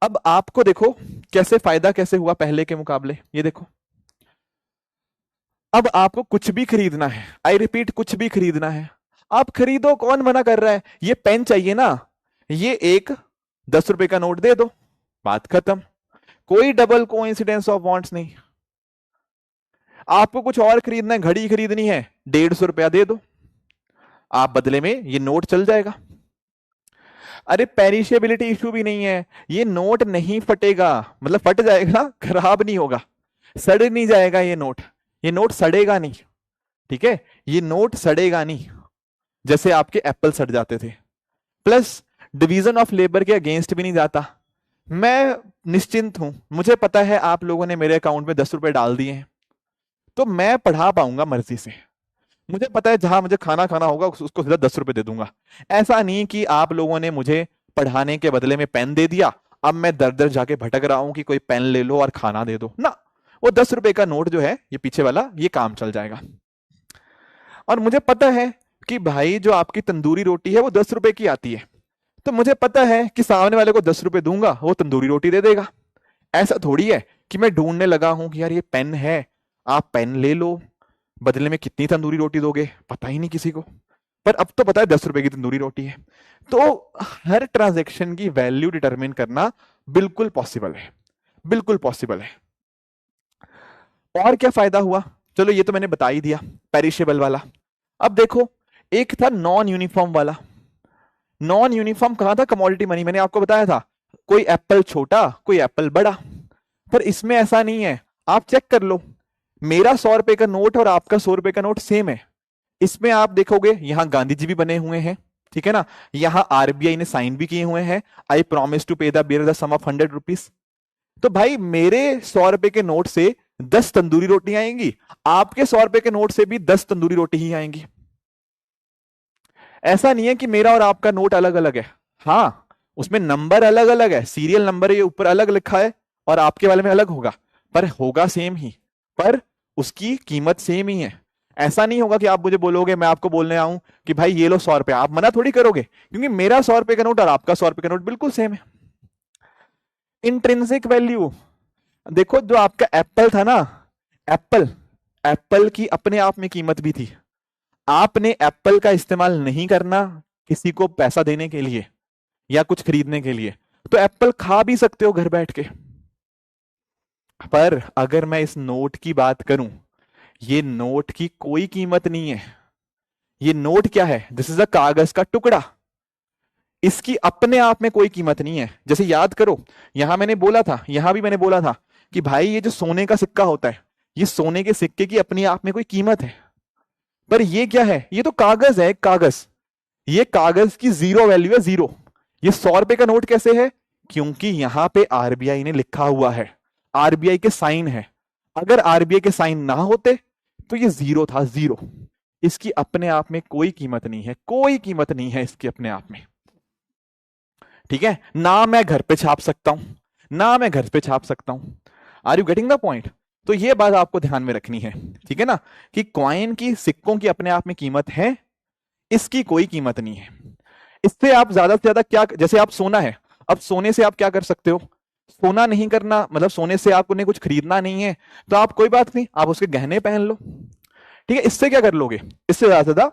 अब आपको देखो कैसे फायदा कैसे हुआ पहले के मुकाबले। ये देखो अब आपको कुछ भी खरीदना है, आई रिपीट कुछ भी खरीदना है, आप खरीदो, कौन मना कर रहा है? ये पेन चाहिए ना, ये एक 10 रुपए का नोट दे दो, बात खत्म। कोई डबल कोइंसिडेंस ऑफ वांट्स नहीं। आपको कुछ और खरीदना है, घड़ी खरीदनी है, 150 रुपया दे दो, आप बदले में ये नोट चल जाएगा। अरे पेरिशेबिलिटी इशू भी नहीं है, ये नोट नहीं फटेगा, मतलब फट जाएगा, खराब नहीं होगा, सड़ नहीं जाएगा ये नोट, ये नोट सड़ेगा नहीं। ठीक है, ये नोट सड़ेगा नहीं जैसे आपके एप्पल सड़ जाते थे। प्लस डिवीजन ऑफ लेबर के अगेंस्ट भी नहीं जाता। मैं निश्चिंत हूं, मुझे पता है आप लोगों ने मेरे अकाउंट में 10 रुपए डाल दिए हैं तो मैं पढ़ा पाऊंगा मर्जी से। मुझे पता है जहां मुझे खाना खाना होगा उसको सीधा 10 रुपए दे दूंगा। ऐसा नहीं कि आप लोगों ने मुझे पढ़ाने के बदले में पेन दे दिया, अब मैं दर दर जाके भटक रहा हूं कि कोई पेन ले लो और खाना दे दो ना। वो 10 रुपए का नोट जो है ये पीछे वाला ये काम चल जाएगा। और मुझे पता है कि भाई जो आपकी तंदूरी रोटी है वो 10 रुपए की आती है, तो मुझे पता है कि सामने वाले को 10 रुपए दूंगा वो तंदूरी रोटी दे देगा। ऐसा थोड़ी है कि मैं ढूंढने लगा हूं कि यार ये पेन है आप पेन ले लो, बदले में कितनी तंदूरी रोटी दोगे पता ही नहीं किसी को, पर अब तो पता है 10 रुपए की तंदूरी रोटी है। तो हर ट्रांजैक्शन की वैल्यू डिटरमिन करना बिल्कुल पॉसिबल है, बिल्कुल पॉसिबल है। और क्या फायदा हुआ, चलो ये तो मैंने बता ही दिया, पेरिशेबल वाला। अब देखो, एक था नॉन यूनिफॉर्म वाला। नॉन यूनिफॉर्म कहां था, कमोडिटी मनी, मैंने आपको बताया था, कोई एप्पल छोटा कोई एप्पल बड़ा। पर इसमें ऐसा नहीं है, आप चेक कर लो, मेरा 100 रुपए का नोट और आपका 100 रुपए का नोट सेम है। इसमें आप देखोगे यहां गांधी जी भी बने हुए हैं, ठीक है ना, यहां आरबीआई ने साइन भी किए हुए हैं, I promise to pay the bearer the sum of 100 rupees. तो भाई मेरे 100 रुपए के नोट से 10 तंदूरी रोटियां आएंगी, आपके 100 रुपए के नोट से भी 10 तंदूरी रोटी ही आएंगी। ऐसा नहीं है कि मेरा और आपका नोट अलग अलग है, हाँ उसमें नंबर अलग अलग है, सीरियल नंबर ये ऊपर अलग लिखा है और आपके वाले में अलग होगा, पर होगा सेम ही, पर उसकी कीमत सेम ही है। ऐसा नहीं होगा कि आप मुझे बोलोगे, मैं आपको बोलने आऊं कि भाई ये लो 100 रुपए, आप मना थोड़ी करोगे, क्योंकि मेरा 100 रुपए का नोट और आपका 100 रुपए का नोट बिल्कुल सेम है। इंट्रिंसिक वैल्यू देखो, जो आपका एप्पल था ना, एप्पल, एप्पल की अपने आप में कीमत भी थी। आपने एप्पल का इस्तेमाल नहीं करना किसी को पैसा देने के लिए या कुछ खरीदने के लिए, तो एप्पल खा भी सकते हो घर बैठ के। पर अगर मैं इस नोट की बात करूं, ये नोट की कोई कीमत नहीं है। ये नोट क्या है, दिस इज अ कागज का टुकड़ा, इसकी अपने आप में कोई कीमत नहीं है। जैसे याद करो, यहां मैंने बोला था, यहां भी मैंने बोला था कि भाई ये जो सोने का सिक्का होता है, ये सोने के सिक्के की अपने आप में कोई कीमत है, पर ये क्या है, ये तो कागज है, कागज, ये कागज की जीरो वैल्यू है, जीरो। ये 100 रुपए का नोट कैसे है, क्योंकि यहां पे आरबीआई ने लिखा हुआ है, आरबीआई के साइन है। अगर आरबीआई के साइन ना होते तो ये जीरो था, जीरो। इसकी अपने आप में कोई कीमत नहीं है, कोई कीमत नहीं है इसकी अपने आप में, ठीक है ना। मैं घर पे छाप सकता हूं, ना मैं घर पे छाप सकता हूं। Are you getting the point. तो ये बात आपको ध्यान में रखनी है, ठीक है ना, कि कॉइन की, सिक्कों की अपने आप में कीमत है, इसकी कोई कीमत नहीं है। इससे आप ज्यादा से ज्यादा क्या, जैसे आप सोना है, अब सोने से आप क्या कर सकते हो, सोना नहीं करना मतलब सोने से आपको कुछ खरीदना नहीं है, तो आप कोई बात नहीं, आप उसके गहने पहन लो, ठीक है। इससे क्या कर लोगे, इससे ज्यादा से ज्यादा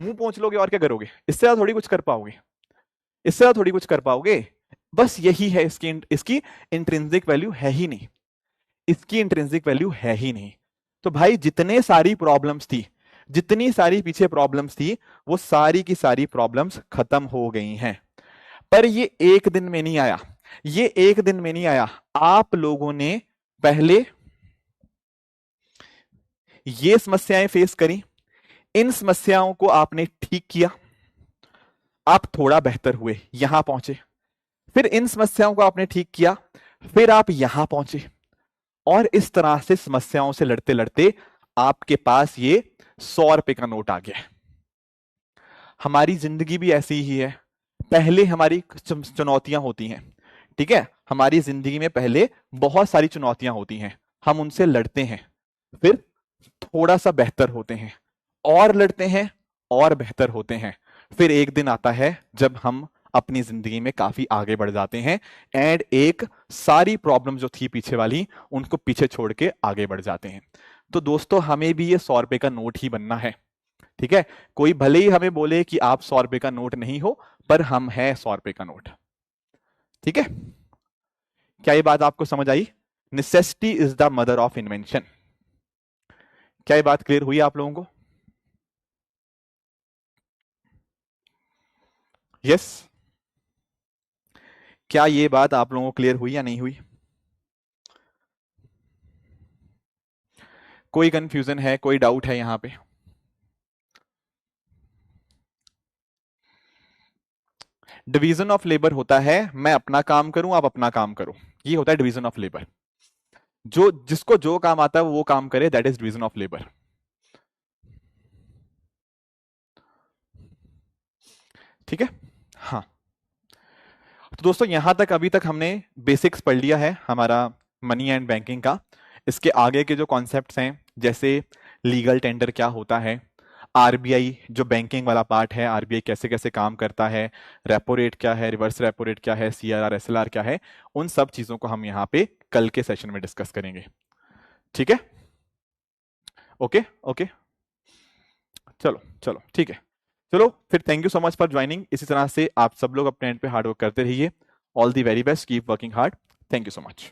मुंह पोंछ लोगे, और क्या करोगे, इससे ज्यादा थोड़ी कुछ कर पाओगे, इससे ज्यादा थोड़ी कुछ कर पाओगे। बस यही है इसकी, इसकी इंट्रिंसिक वैल्यू है ही नहीं, इसकी इंट्रिंसिक वैल्यू है ही नहीं। तो भाई जितने सारी प्रॉब्लम्स थी, जितनी सारी पीछे प्रॉब्लम्स थी, वो सारी की सारी प्रॉब्लम्स खत्म हो गई हैं। पर ये एक दिन में नहीं आया, ये एक दिन में नहीं आया। आप लोगों ने पहले ये समस्याएं फेस करी, इन समस्याओं को आपने ठीक किया, आप थोड़ा बेहतर हुए, यहां पहुंचे। फिर इन समस्याओं को आपने ठीक किया, फिर आप यहां पहुंचे, और इस तरह से समस्याओं से लड़ते लड़ते आपके पास ये 100 रुपए का नोट आ गया। हमारी जिंदगी भी ऐसी ही है, पहले हमारी चुनौतियां होती हैं, ठीक है, हमारी जिंदगी में पहले बहुत सारी चुनौतियां होती हैं, हम उनसे लड़ते हैं, फिर थोड़ा सा बेहतर होते हैं, और लड़ते हैं और बेहतर होते हैं, फिर एक दिन आता है जब हम अपनी जिंदगी में काफी आगे बढ़ जाते हैं, एंड एक सारी प्रॉब्लम जो थी पीछे वाली, उनको पीछे छोड़ के आगे बढ़ जाते हैं। तो दोस्तों हमें भी ये 100 रुपए का नोट ही बनना है, ठीक है। कोई भले ही हमें बोले कि आप 100 रुपए का नोट नहीं हो, पर हम हैं 100 रुपए का नोट, ठीक है। क्या ये बात आपको समझ आई, necessity is the mother of invention. क्या ये बात क्लियर हुई आप लोगों को, यस क्या ये बात आप लोगों को क्लियर हुई या नहीं हुई, कोई कंफ्यूजन है, कोई डाउट है यहां पे। डिवीजन ऑफ लेबर होता है, मैं अपना काम करूं आप अपना काम करो, ये होता है डिवीजन ऑफ लेबर। जो जिसको जो काम आता है वो काम करे, that is division of labour, ठीक है। हाँ तो दोस्तों यहां तक अभी तक हमने बेसिक्स पढ़ लिया है हमारा मनी एंड बैंकिंग का। इसके आगे के जो कॉन्सेप्ट्स हैं, जैसे लीगल टेंडर क्या होता है, आरबीआई जो बैंकिंग वाला पार्ट है, आरबीआई कैसे कैसे काम करता है, रेपो रेट क्या है, रिवर्स रेपो रेट क्या है, सीआरआर एसएलआर क्या है, उन सब चीजों को हम यहाँ पे कल के सेशन में डिस्कस करेंगे। ठीक है, ओके ओके, चलो चलो ठीक है, चलो फिर thank you so much for joining. इसी तरह से आप सब लोग अपने एंड पे हार्ड वर्क करते रहिए। All the very best, keep working hard. Thank you so much.